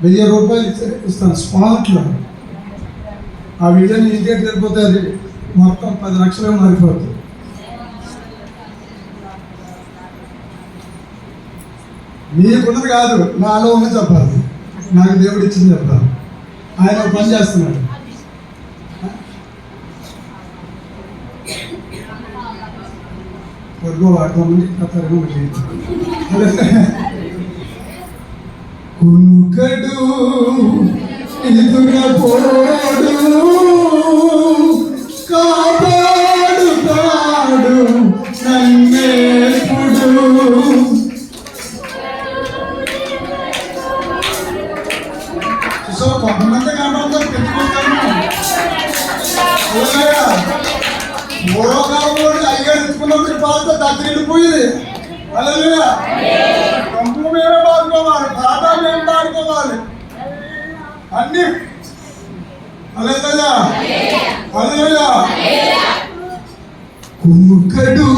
1000 రూపాయలు ఇస్తాను స్పాట్లో. ఆ వీడియోని ఇంటికి వెళ్ళిపోతే అది మొత్తం 10 లక్షలుగా మారిపోతుంది. మీకున్నది కాదు, నాలో ఉన్న చెప్పాలి. నాకు దేవుడు ఇచ్చింది చెప్పాలి. ఆయన పని చేస్తున్నాడు. కునుకడు ఎదురపోడు కాపాడుతాడు నన్నేపుడు. సో కొంతమంది కారణంతో పెట్టుకుంటాను. పూర్వకాలంలో అయ్యారు ఎత్తుకున్నప్పుడు పాత దగ్గర వెళ్ళిపోయింది. హల్లెలూయా. కంపు మేమే పాడుకోవాలి, పాట మేము పాడుకోవాలి అన్ని. హల్లెలూయా హల్లెలూయా. కుముకడు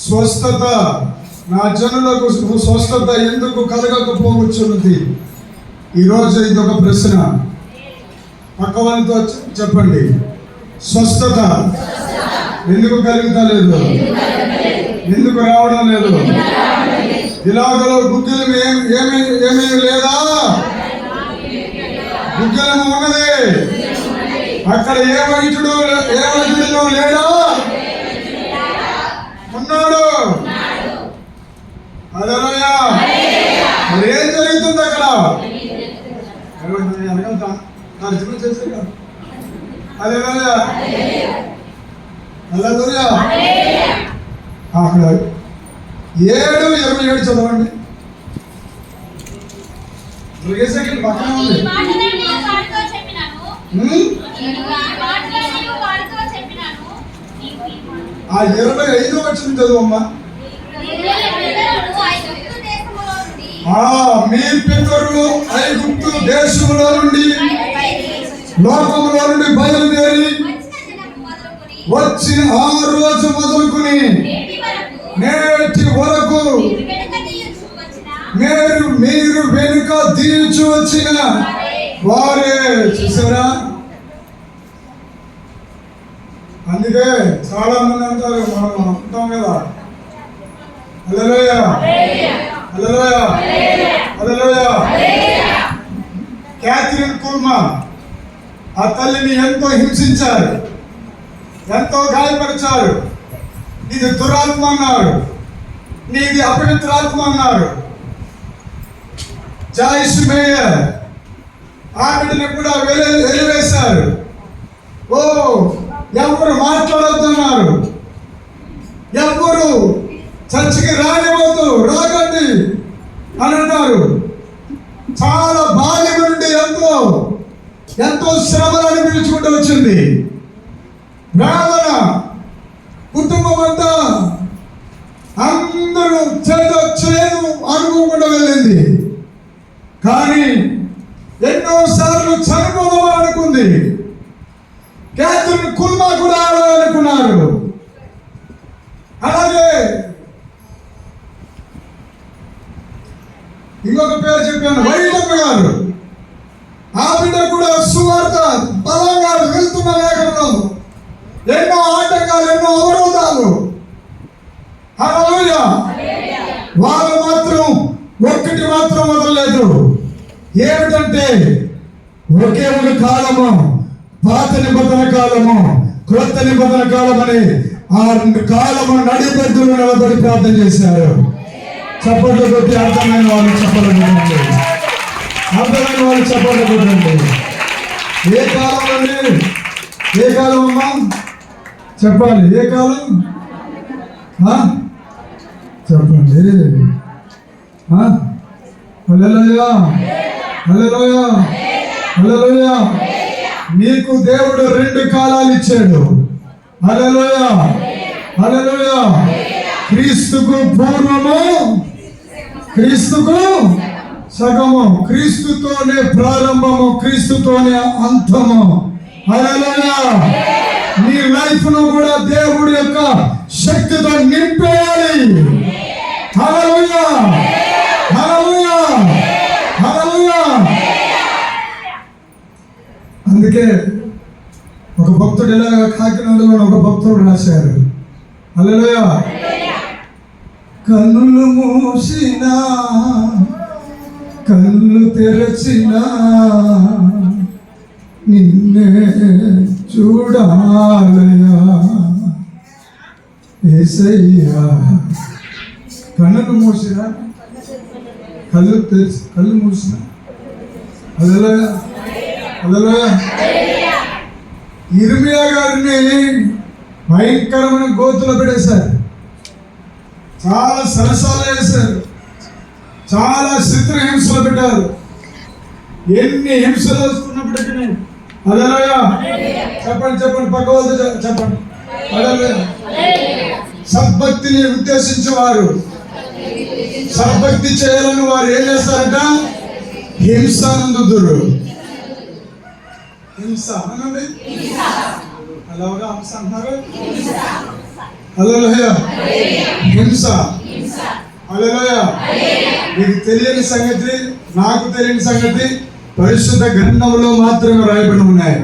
స్వస్థత నా జనులకు స్వస్థత ఎందుకు కలగకపోవచ్చున్నది? ఈరోజు ఇది ఒక ప్రశ్న. పక్కవారితో చెప్పండి. స్వస్థత ఎందుకు కలుగుతలేదు? ఎందుకు రావడం లేదు? ఇలాగలో గుగ్గిలం ఏమీ లేదా? గుగ్గిలం ఉన్నది. అక్కడ ఏ వైద్యుడు లేడా? ఉన్నాడు. హల్లెలూయా. మరి ఏం జరుగుతుంది అక్కడ? తర్జుమా చేశారు. హల్లెలూయా హల్లెలూయా. అక్కడ 7:27 చదవండి. పక్కన ఉంది. ఆ 25 వచ్చింది చదువమ్మా. మీ పితరులు ఐగుప్తు దేశంలో నుండి లోకంలో నుండి బయలుదేరి వచ్చిన ఆ రోజు మొదలుకొని నేటి వరకు మీరు వెనుక తీర్చి వచ్చిన వారే. చూసారా? అందుకే చాలా మంది అంటారు, మనం అంటాం కదా, హల్లెలూయా హల్లెలూయా హల్లెలూయా. క్యాథరిన్ కుల్మాన్ ఆ తల్లిని ఎంతో హింసించారు, ఎంతో గాయపరిచారు. ఇది దురాత్మ అన్నాడు, నీది అపవిత్రాత్మ అన్నాడు. జాయిస్ మేయర్ ఆవిడని కూడా వెలివేశారు. ఓ ఎవరు మాట్లాడొద్దన్నారు. ఎవరు చర్చికి రానివ్వద్దు, రాకండి అని అన్నారు. చాలా బాల్యం నుండి ఎంతో శ్రమలు అనిపించుకుంటూ వచ్చింది. వేదన, కుటుంబం అంతా అందరూ చేయదు అనుకోకుండా వెళ్ళింది. కానీ ఎన్నోసార్లు చనిపోదామని అనుకుంది. క్యాథరిన్ కుల్మా కూడా అనుకున్నారు. అలాగే ఇంకొక పేరు చెప్పాను, వైలమ్మ గారు. ఆ బిడ్డ కూడా సువార్త బలంగా వెళ్తున్న వేగంలో ఎన్నో ఆటంకాలు, ఎన్నో అవరోధాలు. హల్లెలూయా. వాళ్ళు మాత్రం ఒక్కటి మాత్రం వదలలేదు. ఏమిటంటే ఒకే ఒక కాలము, పాత నిబంధన కాలము, క్రొత్త నిబంధన కాలం అని ఆ కాలము నడిపెద్దులు నిలబడి ప్రార్థన చేశారు. చప్పట్లు కొట్టి అర్థమైన వాళ్ళు చప్పట్లు కొట్టండి. అర్థమైన వాళ్ళు చప్పట్లు కొట్టండి. ఏ కాలం అండి? ఏ కాలం అమ్మా చెప్పాలి? ఏ కాలం చెప్పండి. హల్లెలూయా, హల్లెలూయా, హల్లెలూయా. నీకు దేవుడు 2 కాలాలు ఇచ్చాడు. హల్లెలూయా, హల్లెలూయా. క్రీస్తుకు పూర్వము, క్రీస్తుకు సగము, క్రీస్తుతోనే ప్రారంభము, క్రీస్తుతోనే అంతము. హల్లెలూయా. నీ లైఫ్ ను కూడా దేవుడి యొక్క శక్తితో నింపేయాలి. హల్లెలూయా, హల్లెలూయా, హల్లెలూయా. అందుకే ఒక భక్తుడు ఇలాగ కాకినాడలో ఒక భక్తుడు రాశారు. హల్లెలూయా. కన్నులు మూసినా కన్నులు తెరచినా నిన్నే చూడాలయా యేసయ్యా. కన్నులు మూసినా కళ్ళు తెరిచి కళ్ళు మూసినా. హల్లెలూయా, హల్లెలూయా. ఇర్మియా గారిని భయంకరమైన గోతులో పెట్టేశారు. చాలా సరసాలు వేశారు. చాలా చిత్రహింసలు పెట్టారు. ఎన్ని హింసలు వస్తున్నప్పటికీ హల్లెలూయా చెప్పండి, చెప్పండి, పక్క వాళ్ళతో చెప్పండి. హల్లెలూయా. సద్భక్తిని ఉద్దేశించేవారు, సద్భక్తి చేయాలని వారు ఏం చేస్తారంట? హింస నందుదురు. హింస అనండి. అలాగా హింస అంటున్నారు. హల్లెలూయా. హింస. హల్లెలూయా. మీకు తెలియని సంగతి, నాకు తెలియని సంగతి పరిశుద్ధ గ్రంథంలో మాత్రమే రాయబడి ఉన్నాయి.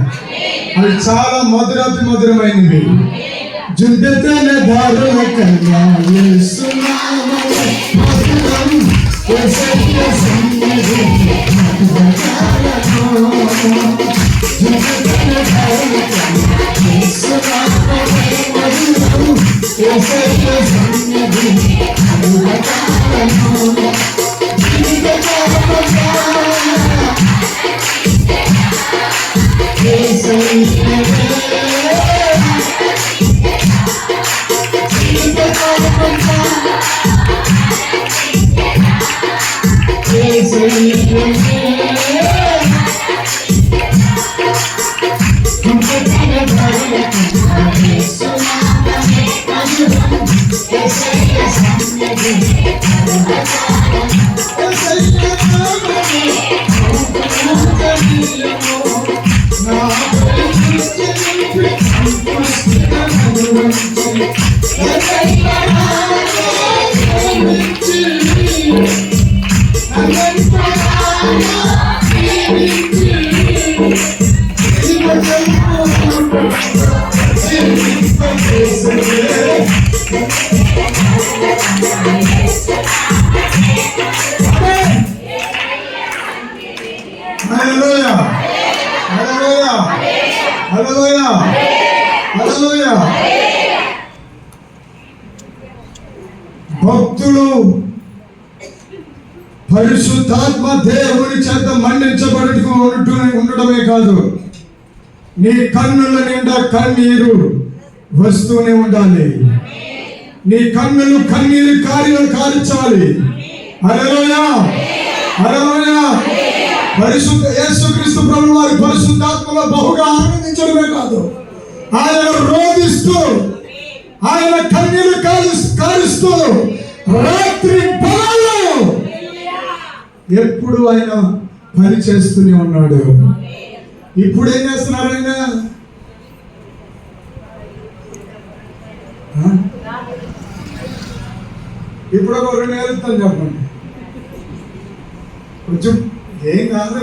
అవి చాలా మధురాతి మధురమైనవి. జుడ్డతన దారుణ కన్నా హల్లెలూయా, హల్లెలూయా, హల్లెలూయా, హల్లెలూయా. భక్తులు పరిశుద్ధాత్మ దేవుని చేత మండించబడుతూ ఉండడమే కాదు, నీ కన్నుల నిండా కన్నీరు వస్తూనే ఉండాలి. నీ కన్నులు కన్నీరు కార్చాలి. హల్లెలూయా, హల్లెలూయా. పరిశుద్ధ యేసుక్రీస్తు ప్రభువు వారి పరిశుద్ధాత్మలో బహుగా ఆనందించడమే కాదు, ఆయన రోధిస్తూ, ఆయన కన్నీరు కారుస్తూ రాత్రి పగలు ఎప్పుడు ఆయన పని చేస్తూనే ఉన్నాడు. ఇప్పుడు ఏం చేస్తున్నారు ఆయన? ఇప్పుడు ఒక 2 నెలలు ఇస్తాను చెప్పండి. కొంచెం ఏం కాదు,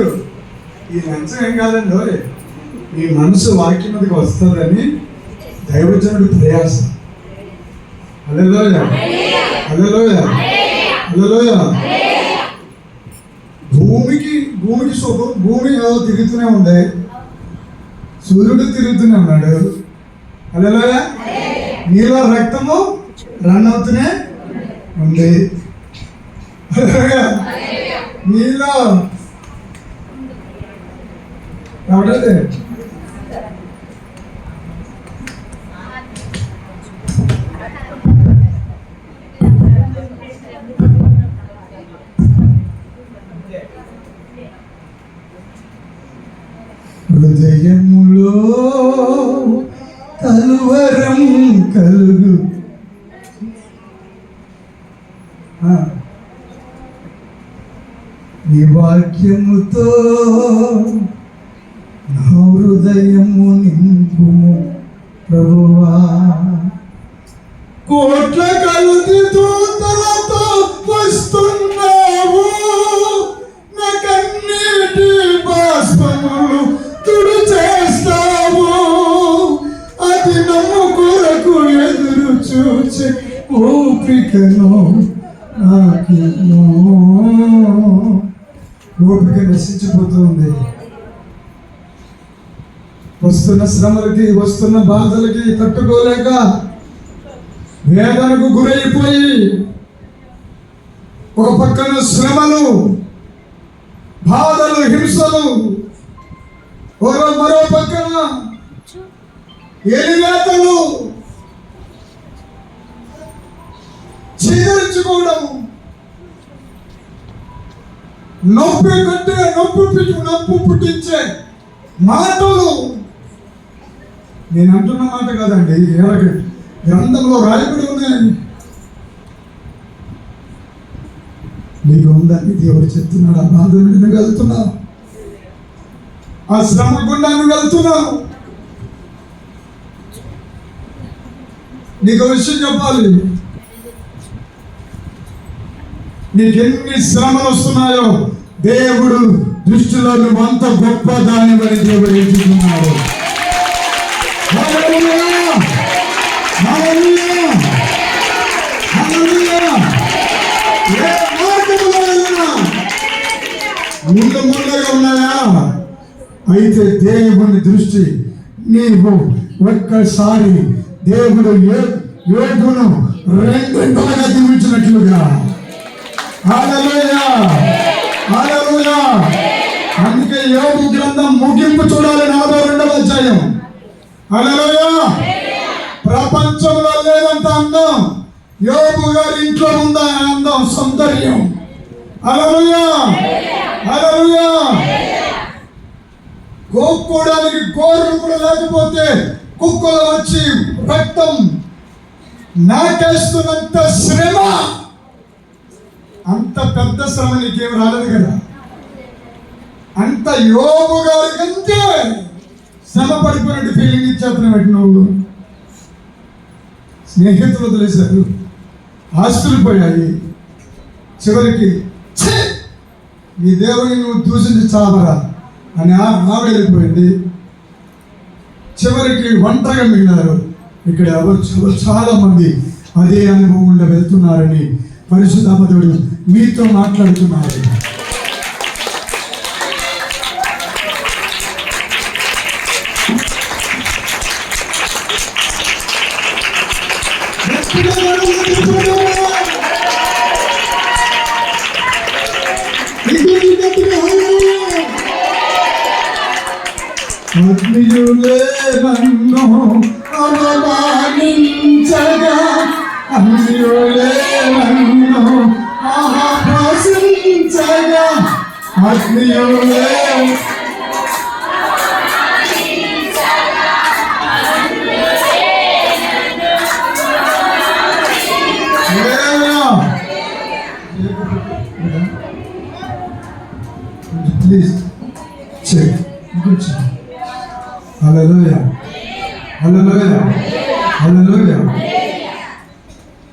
ఈ లంచం ఏం కాదండి. మీ మనసు వాక్యం మీదకి వస్తుందని దైవజనుడి ప్రయాసం. హల్లెలూయా, హల్లెలూయా, హల్లెలూయా. భూమికి సుఖం, భూమి తిరుగుతూనే ఉంది, సూర్యుడు తిరుగుతూనే ఉన్నాడు. హల్లెలూయా. నీలో రక్తము రన్ అవుతూనే ఉంది. హల్లెలూయా. నీలో ఎవడదే హృదయములో కలువరం కలుగు. నీ వాక్యముతో నా హృదయము నింపుము ప్రభువా. కోట్ల కలుది దూతలతో వస్తున్నావు, నా కన్నీటి బాష్పములు తుడి చేస్తావు. అది నమ్ము కొరకు ఎదురు చూచే ఓపికను నాకేమో. ఓపిక నశించిపోతుంది. వస్తున్న శ్రమలకి, వస్తున్న బాధలకి తట్టుకోలేక వేదనకు గురైపోయి, ఒక పక్కన శ్రమలు, బాధలు, హింసలు, మరో పక్కన ఎలివేతలు, చీదరించుకోవడం, నొప్పి పుట్టించే మాటలు. నేను అంటున్న మాట కాదండి, గ్రంథంలో రాయబడి ఉన్నాయి. నీకు ఉందని దేవుడు చెప్తున్నాడు. ఆ బాధ నుండి వెళ్తున్నావు, ఆ శ్రమ గుండా వెళ్తున్నావు. నీకు విషయం చెప్పాలి. నీకెన్ని శ్రమలు వస్తున్నాయో దేవుడు దృష్టిలో నువ్వు అంత గొప్ప దానివని దేవుడు ఎంచుకున్నాడు. ముళ్ళగా ఉన్నాయా? అయితే దేవుని దృష్టి, నీవు ఒక్కసారి దేవుడు యోగును రెండింతలుగా దీవించినట్లుగా. హల్లెలూయా, హల్లెలూయా. అందుకే యోగు గ్రంథం ముగింపు చూడాలి, 42వ అధ్యాయం. హల్లెలూయా. ప్రపంచంలో లేదంత అందం యోగు గారి ఇంట్లో ఉందా అందం, సౌందర్యం. హల్లెలూయా, హల్లెలూయా. గోక్కోడానికి గోర్లు కూడా లేకపోతే కుక్కలు వచ్చి రక్తం నాకేస్తున్నంత శ్రమ, అంత పెద్ద శ్రమ నీకేం రాలేదు కదా. అంత యోగు గారి కంటే శ్రమ పడిపోయినట్టు ఫీలింగ్ ఇచ్చేస్తున్నావు. నువ్వు స్నేహితులు వదిలేశారు, ఆస్తులు పోయాయి, చివరికి నీ దేవుని నువ్వు దూషించి చావరా అని ఆవిడ వెళ్ళిపోయింది. చివరికి ఒంటరిగా మిగిలారు. ఇక్కడ ఎవరు చాలా మంది అదే అనుభవం ఉండి వెళ్తున్నారని పరిశుద్ధాత్ముడు మీతో మాట్లాడుతున్నారు. అగ్నియులే నన్ను అవమానించగా అన్యులే నన్ను ప్రశంసగా అన్యులే ప్లీజ్ చెక్ కూర్చో. హల్లెలూయా హల్లెలూయా హల్లెలూయా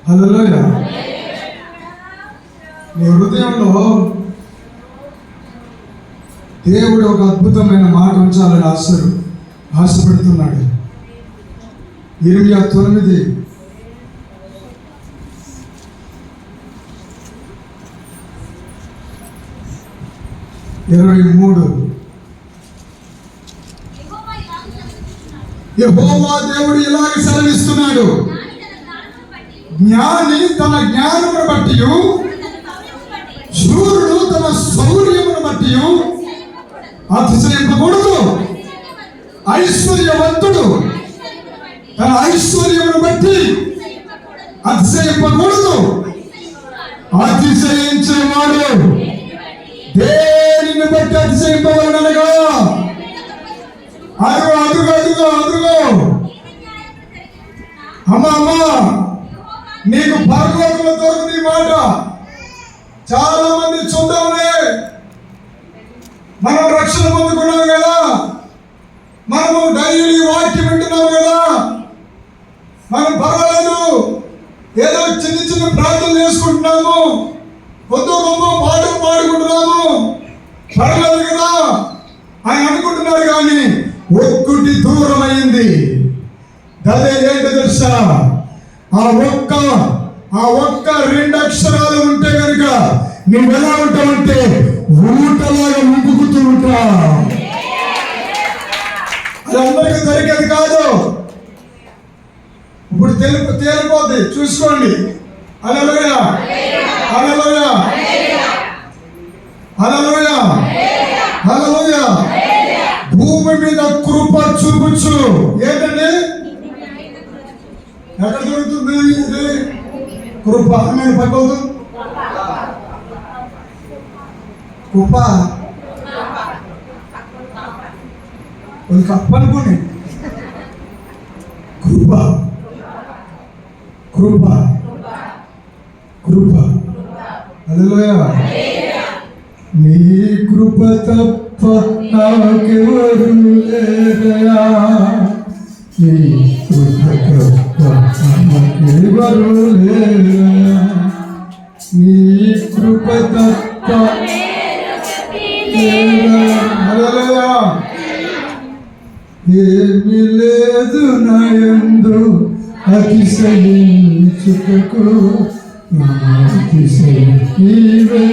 హల్లెలూయా. నీ హృదయంలో దేవుడు ఒక అద్భుతమైన మాట ఉంచాలని ఆశపడుతున్నాడు. ఇర్మియా 9:23. యెహోవా దేవుడు ఇలాగ సెలవిస్తున్నాడు, జ్ఞాని తన జ్ఞానమును బట్టి, శూరుడు తన శౌర్యమును బట్టి అతిశయింపకూడదు. ఐశ్వర్యవంతుడు తన ఐశ్వర్యమును బట్టి అతిశయింపకూడదు. అతిశయించేవాడు దేనిని బట్టి అతిశయింపవలనగా, అదుగో అదుగో అదుగో అదుగో అమ్మా నీకు పరలోకంలో దొరుకుతుంది మాట. చాలా మంది చూద్దాంలే, మనం రక్షణ పొందుకున్నాం కదా, మనము డైలీ వాక్యం వింటున్నాం కదా, మనం పర్వాలేదు ఏదో చిన్న చిన్న ప్రార్థనలు చేసుకుంటున్నాము, కొద్ది గొప్ప పాటలు పాడుకుంటున్నాము, పర్వాలేదు కదా అని అనుకుంటున్నారు. కానీ ఒక్కటి దూరం అయింది. అదే ఏంటో తెలుసా? ఆ ఒక్క 2 అక్షరాలు ఉంటే కనుక నువ్వు ఎలా ఉంటావంటే ఊటలాగా ముగ్గుతూ ఉంటా. అది అందరికీ దొరికేది కాదు. ఇప్పుడు తేలిపోద్ది, చూసుకోండి. హల్లెలూయా హల్లెలూయా హల్లెలూయా హల్లెలూయా. భూమి మీద కృప చూపుచు ఏంటండి? ఎక్కడ దొరుకుతుంది ఇది కృప? నేను పక్కదు కృప ఒక కప్ప అనుకోండి. కృప కృప కృప. హల్లెలూయా. నీ కృప తప్ప నాకెవరు లేరయా, నీ కృప తప్ప నాకెవరు లేరయా, నీ కృప తప్ప. హల్లెలూయా. ఏమి లేదు నాయందు అతిశయించుటకు, నా అతిశయం నీవే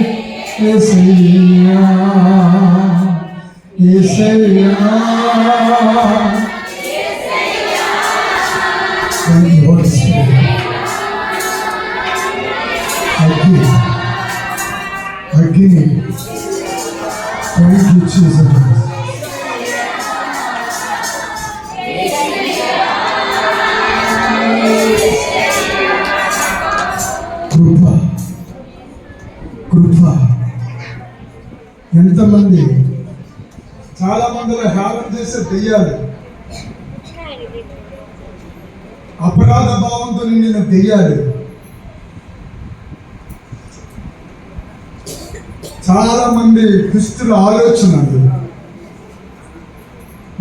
యేసయ్యా యేసయ్యా. అగ్ని థ్యాంక్ యూ జీసస్. కృప కృప. ఎంతమంది, చాలా మందిలో హేళన చేసే దెయ్యాలు, అపరాధ భావంతో నిండిన దెయ్యాలు, చాలా మంది దుష్టుల ఆలోచనలు.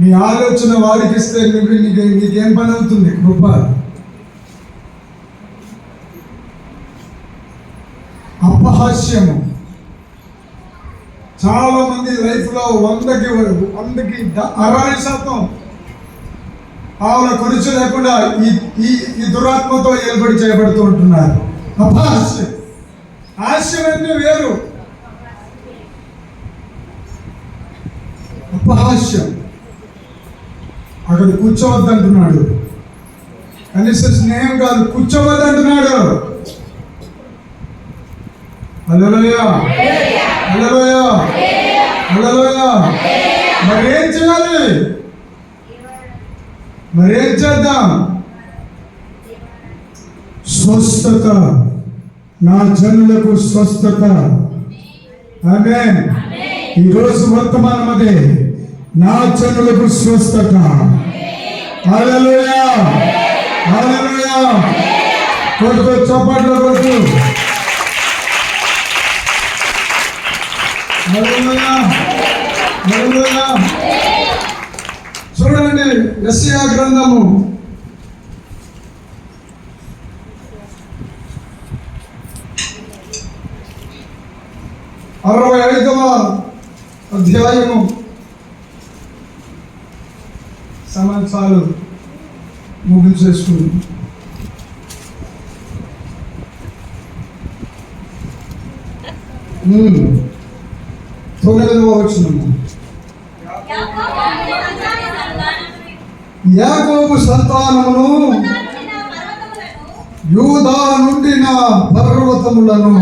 నీ ఆలోచన వారికి ఇస్తే నీకేం పని అవుతుంది? కృప. అపహాస్యము. చాలా మంది లైఫ్ లో 100కి 60% ఆవుల ఖర్చు లేకుండా ఈ దురాత్మతో ఏర్పడి చేయబడుతూ ఉంటున్నారు. అపహాస్యం. హాస్యం అంటే వేరు, అపహాస్యం. అక్కడ కూర్చోవద్దంటున్నాడు, కనీస స్నేహం కాదు, కూర్చోవద్దంటున్నాడు. హల్లెలూయా హల్లెలూయా హల్లెలూయా. మరేం చేయాలి? మరేం చేద్దాం? స్వస్థత, నా జనులకు స్వస్థత. ఆమేన్. ఈరోజు వర్తమానం అదే, నా జనులకు స్వస్థత. హల్లెలూయా, హల్లెలూయా. కొడుకు చప్పట్లు కొడుకు. హల్లెలూయా, హల్లెలూయా. చూడండి యెషయా గ్రంథము 65వ అధ్యాయము. సంవత్సరాలు ముగించేసుకుంది. 9వ వచనము. యాకోబు సంతానమును యూదా నుండి నా పర్వతములను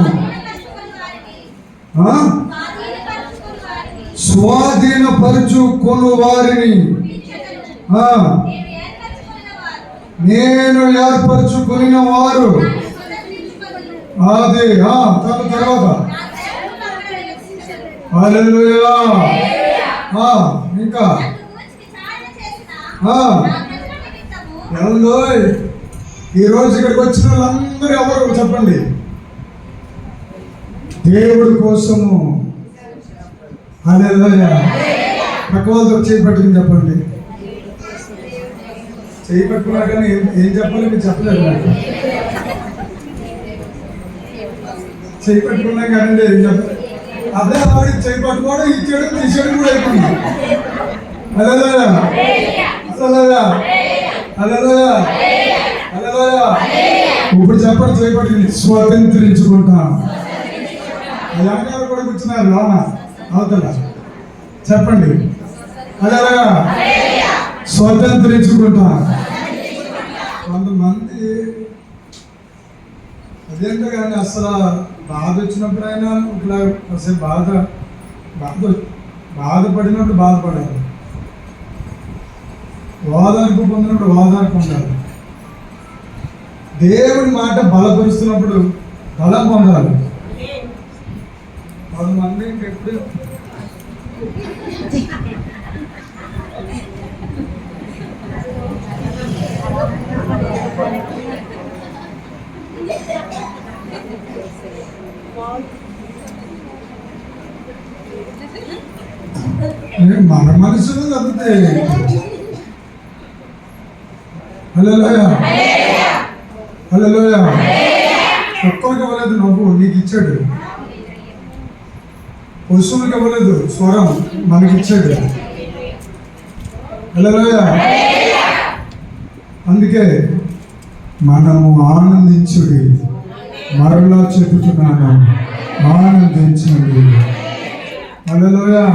స్వాధీనపరచుకొను వారిని నేను ఏర్పరచుకొనిన వారు. అది తన తర్వాత హల్లెలూయా. ఇంకా ఈ రోజు ఇక్కడికి వచ్చిన వాళ్ళందరూ ఎవరు చెప్పండి? దేవుడి కోసము. హల్లెలూయా. పక్క వాళ్ళతో చేయి పట్టుకుని చెప్పండి. చేయి పట్టుకున్నా కానీ ఏం చెప్పాలి మీరు చెప్పలేదు నాకు. చేయి పట్టుకున్నా కానీ ఏం చెప్పాలి? అదే వాడికి చేయి పట్టుకోవడం, ఇచ్చాడు తీసేయడం కూడా అయిపోయింది. హల్లెలూయా, హల్లెలూయా, హల్లెలూయా, హల్లెలూయా. ఇప్పుడు చెప్పండి, చేయి పట్టుకుని స్వతంత్రించుకుంటాం. ఎలాంటి కూడా కూర్చున్నారు లోన అవతల. చెప్పండి హల్లెలూయా. స్వతంత్రించుకుంటా. కొంతమంది అదేంటో కానీ అసలు బాధ వచ్చినప్పుడైనా ఇట్లా అసలు బాధపడినప్పుడు బాధపడాలి, ఓదార్పు పొందినప్పుడు ఓదార్పు ఉండాలి, దేవుడి మాట బలపరుస్తున్నప్పుడు బలం పొందాలి. కొంతమంది ఎప్పుడు మన మనసులో తప్పితే. హల్లెలూయా, హల్లెలూయా. ఒక్కరికి ఇవ్వలేదు నవ్వు, నీకు ఇచ్చాడు. పశువులకు ఇవ్వలేదు స్వరం, మనకి ఇచ్చాడు. హల్లెలూయా. అందుకే మనము ఆనందించుడి. మరలా చెబుతున్నాను, ఆనందించండి. హల్లెలూయా.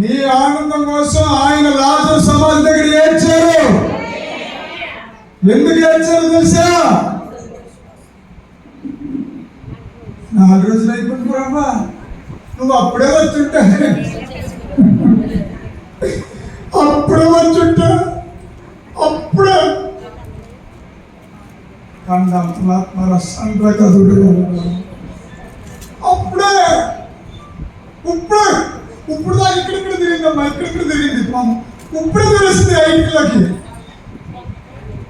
నీ ఆనందం కోసం ఆయన లాజరు సమాధి దగ్గర ఏడ్చారు. ఎందుకు ఏడ్చారు తెలుసా? 4 రోజులు అయిపోయింది, నువ్వు అప్పుడే వచ్చుంటా, అప్పుడే వచ్చుంటా, అప్పుడే అప్పుడే ఇప్పుడే ఇప్పుడు దాకా ఇక్కడిక్కడ తిరిగిందమ్మా, ఇక్కడిక్కడ తిరిగింది, ఇప్పుడే తెలుస్తుంది ఐటీలకి.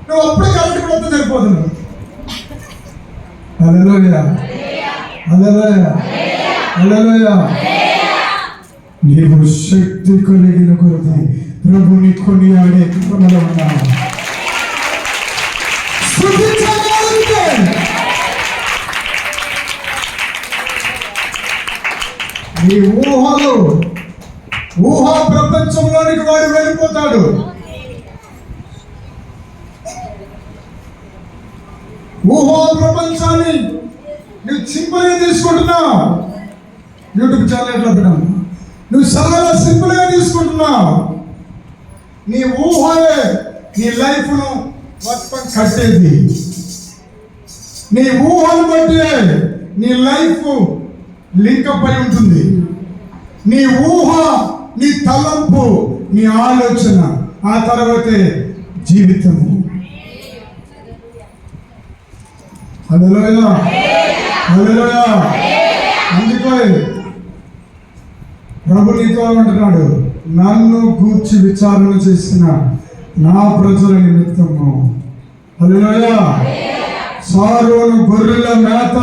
నువ్వు అప్పుడే కరెక్ట్ కూడా సరిపోతున్నావు. హల్లెలూయా, హల్లెలూయా, హల్లెలూయా. నీవు శక్తి కలిగిన కొరత ప్రభుని కొనియాడే కృపలో ఉన్నావు. నీ ఊహా ప్రపంచంలోనికి వాడు వెళ్ళిపోతాడు. ఊహా ప్రపంచాన్ని నువ్వు సింపుల్గా తీసుకుంటున్నావు. యూట్యూబ్ ఛానల్ ఎట్లా పెట్టాను, నువ్వు చాలా సింపుల్గా తీసుకుంటున్నావు. నీ ఊహే నీ లైఫ్ను మొత్తం కట్టేది. నీ ఊహను బట్టి నీ లైఫ్ లింకప్ అయి ఉంటుంది. నీ ఊహ, నీ తలంపు, నీ ఆలోచన, ఆ తర్వాతే జీవితము. హల్లెలూయా, హల్లెలూయా. అందుకే ప్రభు నీతో అంటున్నాడు, నన్ను గూర్చి విచారణ చేసిన నా ప్రజల నిమిత్తము. హల్లెలూయా. సారోను గొర్రెల మేత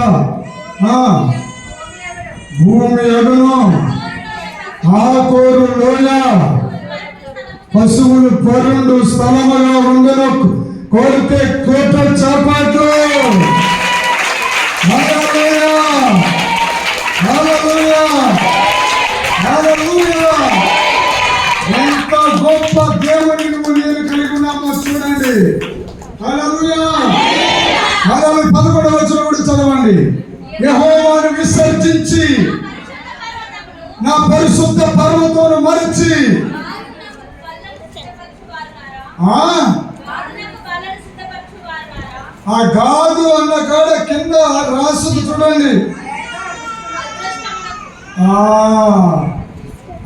భూమి ఎగును, ఆకోరు లోయ, పశువులు పరుండు స్థలముగా ఉండను, కోరితే కోట చాపాట్లు. హల్లెలూయా, హల్లెలూయా, హల్లెలూయా. ఎంత గొప్ప దేవుని నువ్వు నేను కలిగి ఉన్నామో చూడండి. హల్లెలూయా, హల్లెలూయా. 11వ వచనం కూడా చదవండి. యెహోవాను విసర్జించి నా పరిశుద్ధ పర్వతమును మరచి ఆ గాదు అన్న కాడ కింద రాసుకు చూడండి.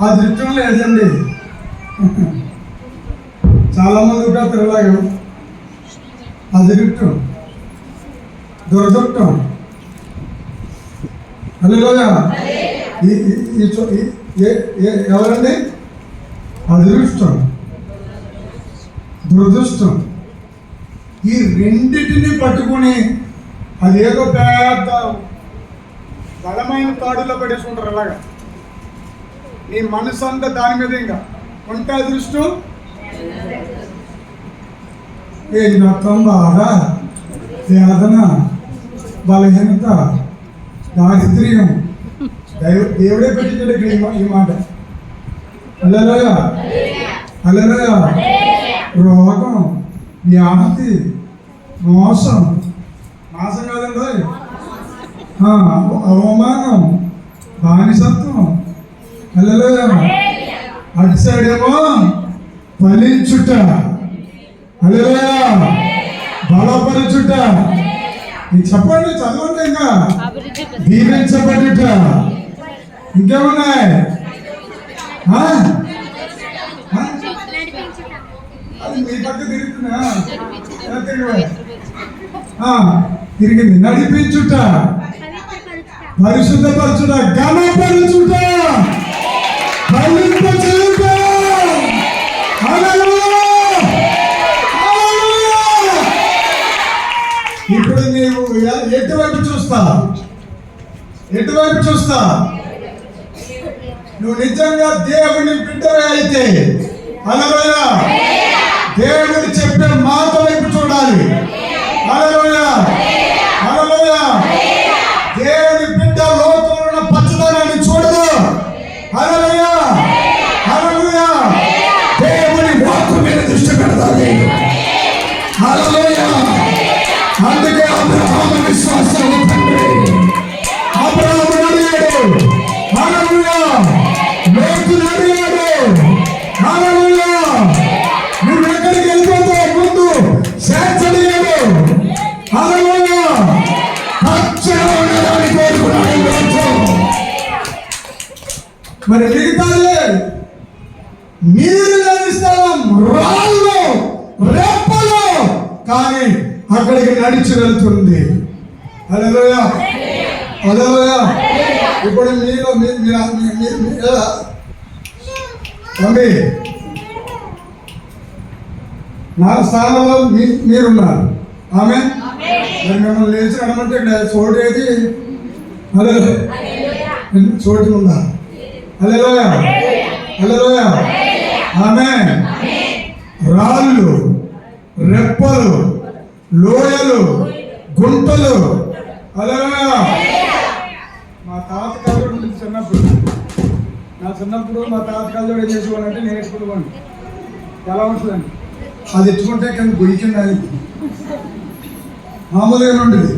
అది రిటం లేదండి. చాలా మంది ఉంటారు ఇలాగా. అది రిటం దురదృష్టం. హల్లెలూయా. ఎవరండి? అదృష్టం, దురదృష్టం. ఈ రెండింటిని పట్టుకుని అదేదో పెద్ద బలమైన తాడులో పడేసుకుంటారు. అలాగా నీ మనసు అంతా దాని మీద. ఇంకా కొంట అదృష్టం ఏం మొత్తం బాధ, వేదన, బలహీనత, దారిద్ర్యం. దేవుడే పెట్టించాడు ఈ మాట. హల్లెలూయా, హల్లెలూయా. రోగం, వ్యాధి, మోసం, నాశం కాదండి, అవమానం, బానిసత్వం. హల్లెలూయా. అటు సైడ్ ఏమో ఫలించుట, హల్లెలూయా, బలపరచుట. చెప్పండి, చదవండి. ఇంకా దీవించబడుట. ఇంకేమున్నాయి? అది మీ పక్క తిరుగుతున్నా తిరిగింది. నడిపించుట, పరిశుద్ధపరచుట, ఘనపరచుట, ఫలింపచేయుట. ఇప్పుడు నీవు ఎటువైపు చూస్తా? ఎటువైపు చూస్తా? నువ్వు నిజంగా దేవుని బిడ్డవే అయితే హల్లెలూయా, దేవుడు చెప్పే మాట వైపు చూడాలి. హల్లెలూయా, హల్లెలూయా. దేవుని బిడ్డ లోకంలో ఉన్న పచ్చదనాన్ని చూడదు. హల్లెలూయా, హల్లెలూయా. దేవుని వాక్కు మీద దృష్టి పెడతాది. హల్లెలూయా. అందుకే అబ్రహాము విశ్వాసము తండ్రి. అబ్రహాము అడిగాడు, హల్లెలూయా. లోతు అడిగాడు, హల్లెలూయా. నువ్వు ఎక్కడికి వెళ్ళిపోతావు ముందు శాంతి అడిగాడు. హల్లెలూయా. పచ్చగా ఉండడానికి కోరుకున్నాడు. మరి మిగతాది నీరు లేని స్థలం, రాళ్ళు, రెప్పలు, కానీ అక్కడికి నడిచి వెళ్తుంది. హల్లెలూయా, హల్లెలూయా. ఇప్పుడు మీలో తమ్మి నా స్థానంలో మీరున్నారు. ఆమె మరి మిమ్మల్ని లేచి నడమంటే ఇక్కడ చోటు ఏది? హల్లెలూయా, చోటు ఉందా? హల్లెలూయా, హల్లెలూయా. ఆమె రాళ్ళు, రెప్పలు, లోయలు, గుంటలు. హల్లెలూయా. మా తాత కాదు చిన్నప్పుడు, నా చిన్నప్పుడు మా తాత కాదు ఏం చేసేవాడంటే నేను ఎత్తుకునేవాడిని. ఎలా ఉంటుందండి అది ఎత్తుకుంటే కానీ గొయ్యింది. అది మామూలుగా ఉండేది.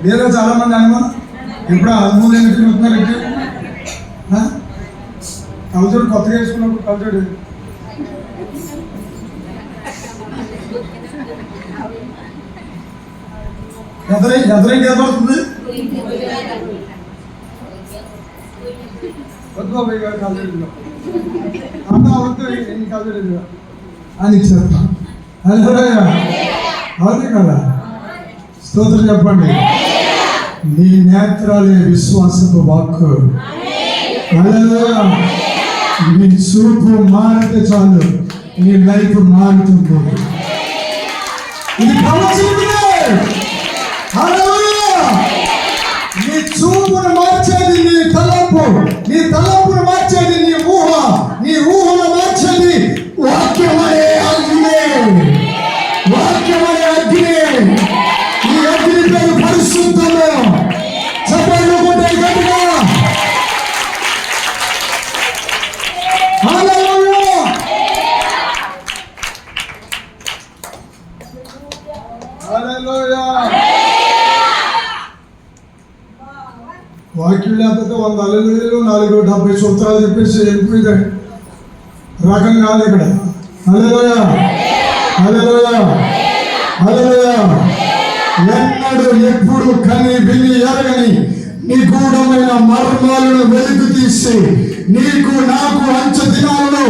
లేదా చాలా మంది అనుమానం, ఇప్పుడు అనుమూలు ఎందుకు తిరుగుతున్నారు? ఇంటి కలచోడు కొత్తగా వేసుకున్నప్పుడు కలచోడు ఎదరేంటి ఏర్పడుతుంది? వద్దు బాబాయ్ గారు కలచోడు అన్న వద్దు ఎన్ని కలచోడు అని చెప్తాను. అది అవుతుంది కదా. స్తోత్రం చెప్పండి. నీ నేత్రాలే విశ్వాసపు వాక్కు. హల్లెలూయా. నీ చూపు మారితే చాలు, నీ లైఫ్ మారుతుంది. ఇది ప్రవచనమే. హల్లెలూయా. నీ చూపును మార్చేది నీ తలంపు, నీ తలంపును మార్చేది నీ ఊహ, నీ ఊహను మార్చేది వాక్యమనే అగ్ని. వాక్యమనే అగ్ని. ఈ అగ్ని పేరు పరిశుద్ధము. చెప్పండి కొట్టే గట్టిగా. హల్లెలూయా. హల్లెలూయా. వాక్యం లేకపోతే 100 హల్లెలూయాలు 470 సూత్రాలు చెప్పేసి వెళ్ళిపోయింది. రకం కాదు ఇక్కడ. హల్లెలూయా. హల్లెలూయా. హల్లెలూయా. ఎన్నడూ ఎప్పుడు కని విని ఎరగని నిగూఢమైన మర్మాలను వెలుగు తీసి నీకు నాకు అంచ దినాలను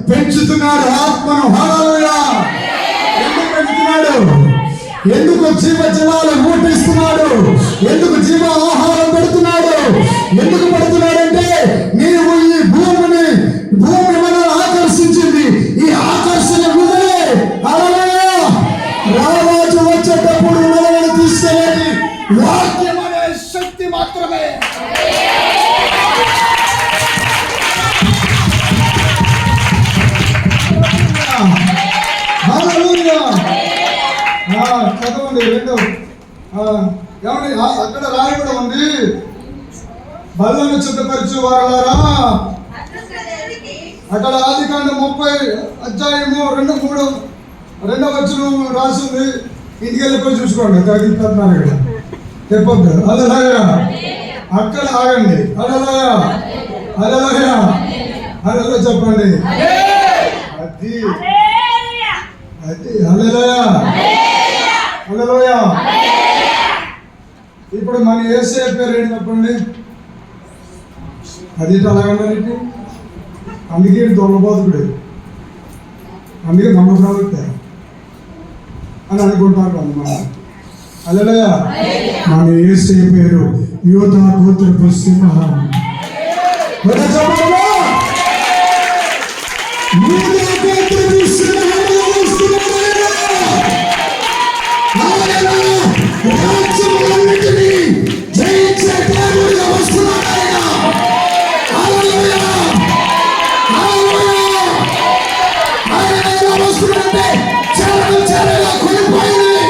పెంచుతున్నాడు ఆత్మను. హల్లెలూయా. ఎందుకు పెంచుతున్నాడు? ఎందుకు జీవజలాలు ఊటిస్తున్నాడు? ఎందుకు జీవ ఆహారం పెడుతున్నాడు? ఎందుకు పెడుతున్నాడంటే నీవు ఈ భూమి మనల్ని ఆకర్షించింది. ఈ ఆకర్షణ విడుదలే. హల్లెలూయా. రారాజు వచ్చేటప్పుడు మనల్ని తీసుకెళ్ళేది వాక్యం అనే శక్తి మాత్రమే. హల్లెలూయా. చదవండి రెండో. ఏమండి అక్కడ రాయబడి ఉంది, బల్లను సిద్ధపరచు వారలారా. అక్కడ ఆదికాండం 30 అధ్యాయము 2-3 వచనం రాసింది. ఇంటికి వెళ్ళిపోయి చూసుకోండి. తగ్గిపోతున్నారు ఇక్కడ చెప్పొద్దు. హల్లెలూయా. అక్కడ ఆగండి. హల్లెలూయా. హల్లెలూయా. హల్లెలూయా చెప్పండి. అది అది హల్లెలూయా. హల్లెలూయా. ఇప్పుడు మన యేసయ్య పేరు ఏంటి చెప్పండి? అది అలాగండి. అందుకే దొంగబోధకుడు, అందుకే దొంగ ప్రవక్త అని అనుకుంటారు అన్నమాట. హల్లెలూయా. మన యేసయ్య పేరు యూదా గోత్రపు సింహం. రాజ్యములన్నిటినీ జయించే దేవుడిగా వస్తున్నాడు ఆయన. హల్లెలూయా. హల్లెలూయా. ఆయన ఎలా వస్తున్నాడంటే చెరలు చెరగా కొనిపోయింది.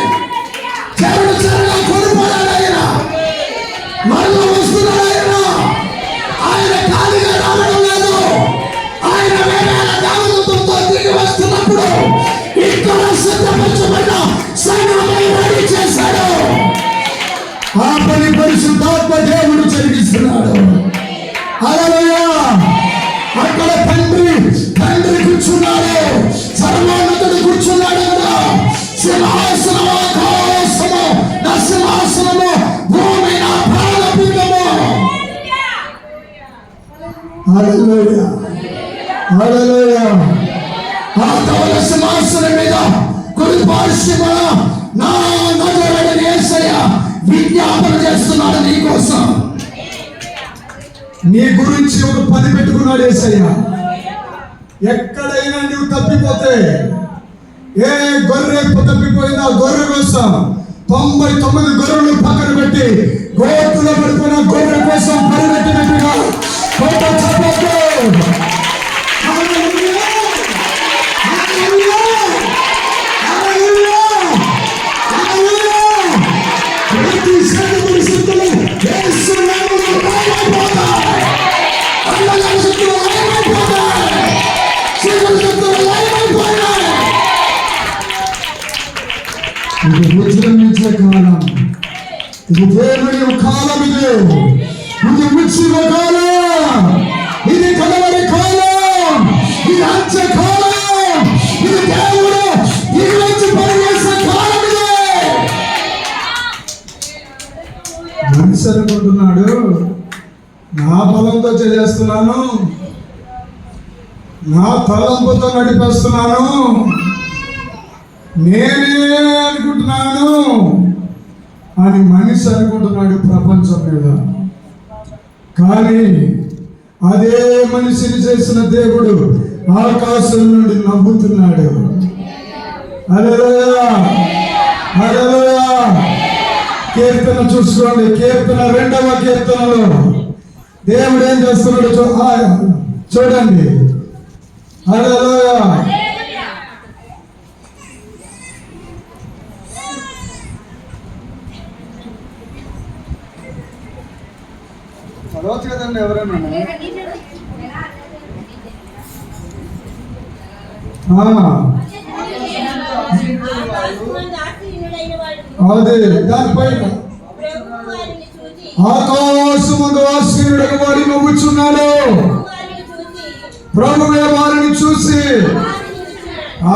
చెరలు చెరగా కొనిపోయాడు ఆయన. మరలా వస్తున్నాడు ఆయన. ఆయన ఖాళీగా రావడం లేదు. ఆయన వేవేల దేవదూతలతో తిరిగి వస్తున్నప్పుడు ఇక్కడ సిద్ధపరచబడిన సైన్యాన్ని రెడీ చేశాడు. ఆ పని పరిశుద్ధాత్మ దేవుడు జరిగిస్తున్నాడు. హల్లెలూయా. అక్కడ తండ్రి కూర్చున్నాడు. సర్వోన్నతుడు కూర్చున్నాడు కదా. సింహాసనము ఆకాశము నా సింహాసనము, భూమి నా పాదపీఠము. హల్లెలూయా. హల్లెలూయా. ఆ ధవళ సింహాసనం మీద కుడి పార్శ్వమున నా నజరేయుడైన యేసయ్య విజ్ఞాపన చేస్తున్నాడు నీ కోసం. నీ గురించి ఒక పని పెట్టుకున్నాడు యేసయ్య. ఎక్కడైనా నువ్వు తప్పిపోతే, ఏ గొర్రె తప్పిపోయినా గొర్రె కోసం 99 గొర్రెలు పక్కన పెట్టి గోతులో పడిపోయిన గొర్రె కోసం పరిగెట్టినట్టుగా ఇది విజృంభించే కాలం. ఇది దేవుని కాలం. ఇది ఉత్సవ కాలం. ఇది కలవరి కాలం. ఇది అంత్య కాలం. ఇది దేవుడు ఇది వచ్చి పనిచేసే కాలం. మనిషి అనుకుంటున్నాడు నా బలంతో చేస్తున్నాను, నా తలంపుతో నడిపేస్తున్నాను, నేనే అనుకుంటున్నాను. అని మనిషి అనుకుంటున్నాడు ప్రపంచం మీద. కానీ అదే మనిషిని చేసిన దేవుడు ఆకాశం నుండి నవ్వుతున్నాడు. హల్లెలూయా, హల్లెలూయా. కీర్తన చూసుకోండి, కీర్తన 2వ కీర్తనలో దేవుడు ఏం చేస్తున్నాడు చూడండి. హల్లెలూయా. చదవచ్చు కదండి ఎవరైనా. అదే దానిపైన ఆకాశమందు ఆసీనుడైన వాడు నవ్వుచున్నాడు. ప్రభువే వారిని చూసి.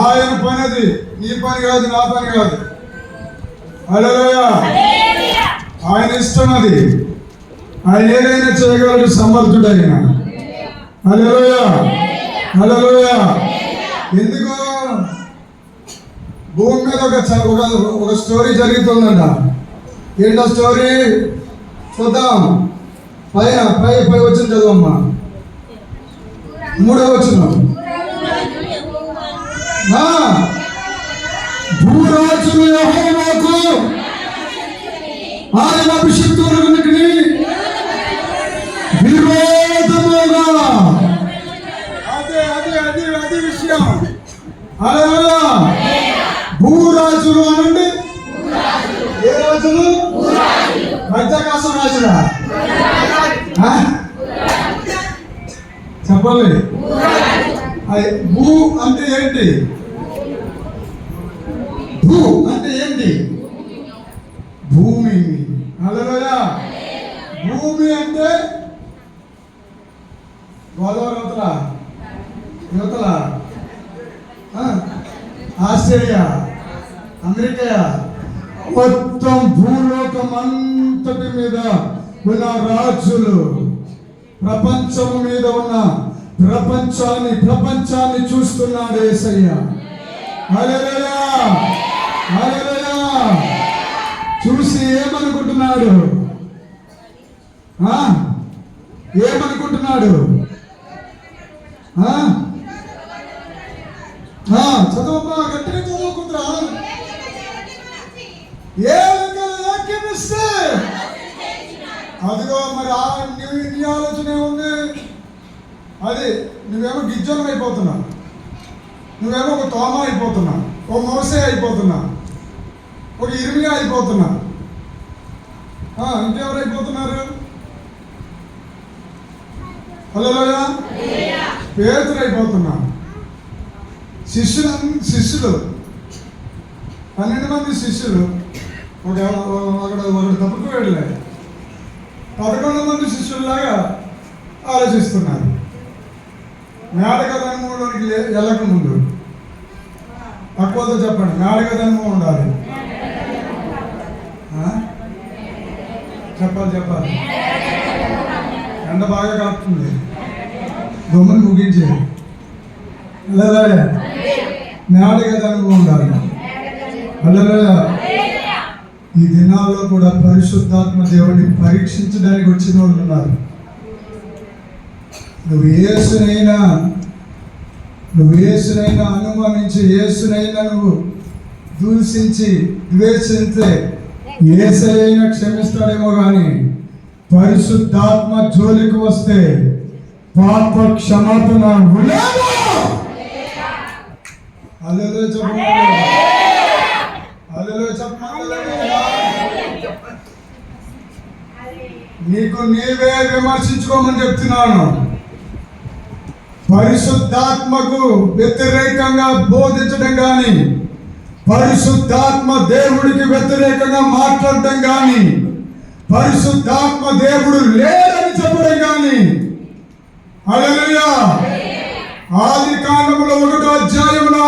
ఆయన పని అది, నీ పని కాదు, నా పని కాదు. హల్లెలూయా. ఆయన ఇష్టం అది. ఆయన ఏదైనా చేయగలడు, సమర్థుడైన. హల్లెలూయా, హల్లెలూయా. ఎందుకు భూమి మీద ఒక స్టోరీ జరుగుతుందంట. ఏంటో స్టోరీ చూద్దాం. పై వచ్చిన చదవమ్మా, 3వ వచనం. భూరాజులు యెహోవాకు ఆయన అభిషిక్తులన్నిటినీ విరోధముగా. అది విషయం. హల్లెలూయా. భూరాజులు అనండి. ఏ రాజులు? మధ్యాకాశం రాజులా? చెప్పండి. భూ అంటే ఏంటి? భూ అంటే ఏంటి? భూమి. హల్లెలూయా. భూమి అంటే గోదావరి యువతల ఆస్ట్రేలియా, అమెరికా, మొత్తం భూలోకం అంతటి మీద ఉన్న రాజులు, ప్రపంచం మీద ఉన్న ప్రపంచాన్ని చూస్తున్నాడు యేసయ్య. హల్లెలూయా, హల్లెలూయా. చూసి ఏమనుకుంటున్నాడు? ఏమనుకుంటున్నాడు? చదవమ్మా, గట్టిగా చదువుకుంటురా. అదిగో మరి నీ ఆలోచన ఉంది. అది నువ్వేమో గిజ్జం అయిపోతున్నావు, నువ్వేమో ఒక తోమ అయిపోతున్నావు, ఒక మోసే అయిపోతున్నావు, ఒక ఇర్మియా అయిపోతున్నావు. ఇంకెవరు అయిపోతున్నారు? హల్లెలూయా. పేతురు అయిపోతున్నావు. శిష్యులు 12 మంది శిష్యులు ఒకడు తప్పుకు వెళ్ళలేదు. 11 మంది శిష్యుల్లాగా ఆలోచిస్తున్నారు. మేడగద అనుభవంలోనికి వెళ్ళక ముందు తక్కువతో చెప్పండి, మేడగద అనుభవం ఉండాలి. చెప్పాలి. ఎండ బాగా కాపుతుంది, దొమ్మని ముగించేది. హల్లెలూయా. మేడగద అనుభవం ఉండాలి. హల్లెలూయా. ఈ దినాల్లో కూడా పరిశుద్ధాత్మ దేవుడిని పరీక్షించడానికి వచ్చిన వాళ్ళు ఉన్నారు. నువ్వు యేసునైనా అనుమానించి, యేసునైనా నువ్వు దూషించి ద్వేషించే యేసయ్యైనా క్షమిస్తాడేమో కానీ పరిశుద్ధాత్మ జోలికి వస్తే పాప క్షమాపణ ఉండదు. హల్లెలూయా చెప్పండి. హల్లెలూయా చెప్పండి. నీకు నీవే విమర్శించుకోమని చెప్తున్నాను. పరిశుద్ధాత్మకు వ్యతిరేకంగా బోధించడం కానీ, పరిశుద్ధాత్మ దేవుడికి వ్యతిరేకంగా మాట్లాడటం కానీ, పరిశుద్ధాత్మ దేవుడు లేడని చెప్పడం కానీ. హల్లెలూయా. ఆదికాండములో 1వ అధ్యాయంలో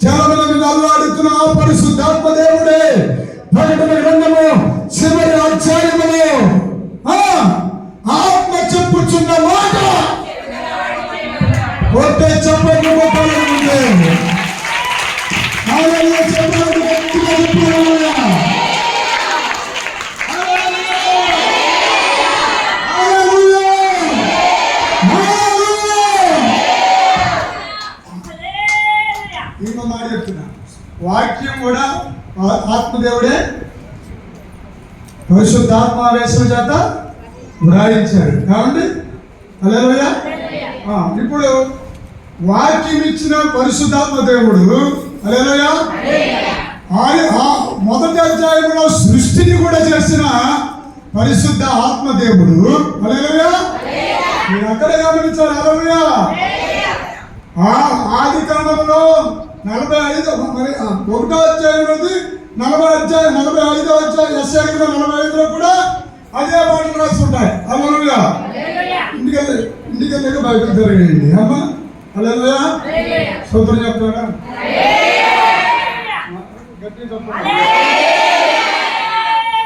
జలముల మీద అల్లాడుతున్న ఆ పరిశుద్ధాత్మ దేవుడే ప్రకటన గ్రంథము చివరి అధ్యాయములో ఆత్మ చెప్పుచున్న మాట ఒట్టే చెప్పండి. ఆత్మదేవుడే పరిశుద్ధాత్మావేశం చేత వ్రాయించాడు కాబట్టి హల్లెలూయా. ఇప్పుడు వాక్యం ఇచ్చిన పరిశుద్ధాత్మ దేవుడు హల్లెలూయా మొదటి అధ్యాయంలో సృష్టిని కూడా చేసిన పరిశుద్ధ ఆత్మదేవుడు హల్లెలూయా. మీరు అక్కడ గమనించారు హల్లెలూయా. ఆది కాండంలో 45 మరి 1వ అధ్యాయంలోది 45వ అధ్యాయం యెషయా 45లో కూడా అదే మాటలు రాసి ఉంటాయి హల్లెలూయా. ఇంటికెళ్ళి బైబిల్ జరిగేయండి అమ్మ హల్లెలూయా. స్తోత్రం చెప్తారా గట్టి చెప్పండి.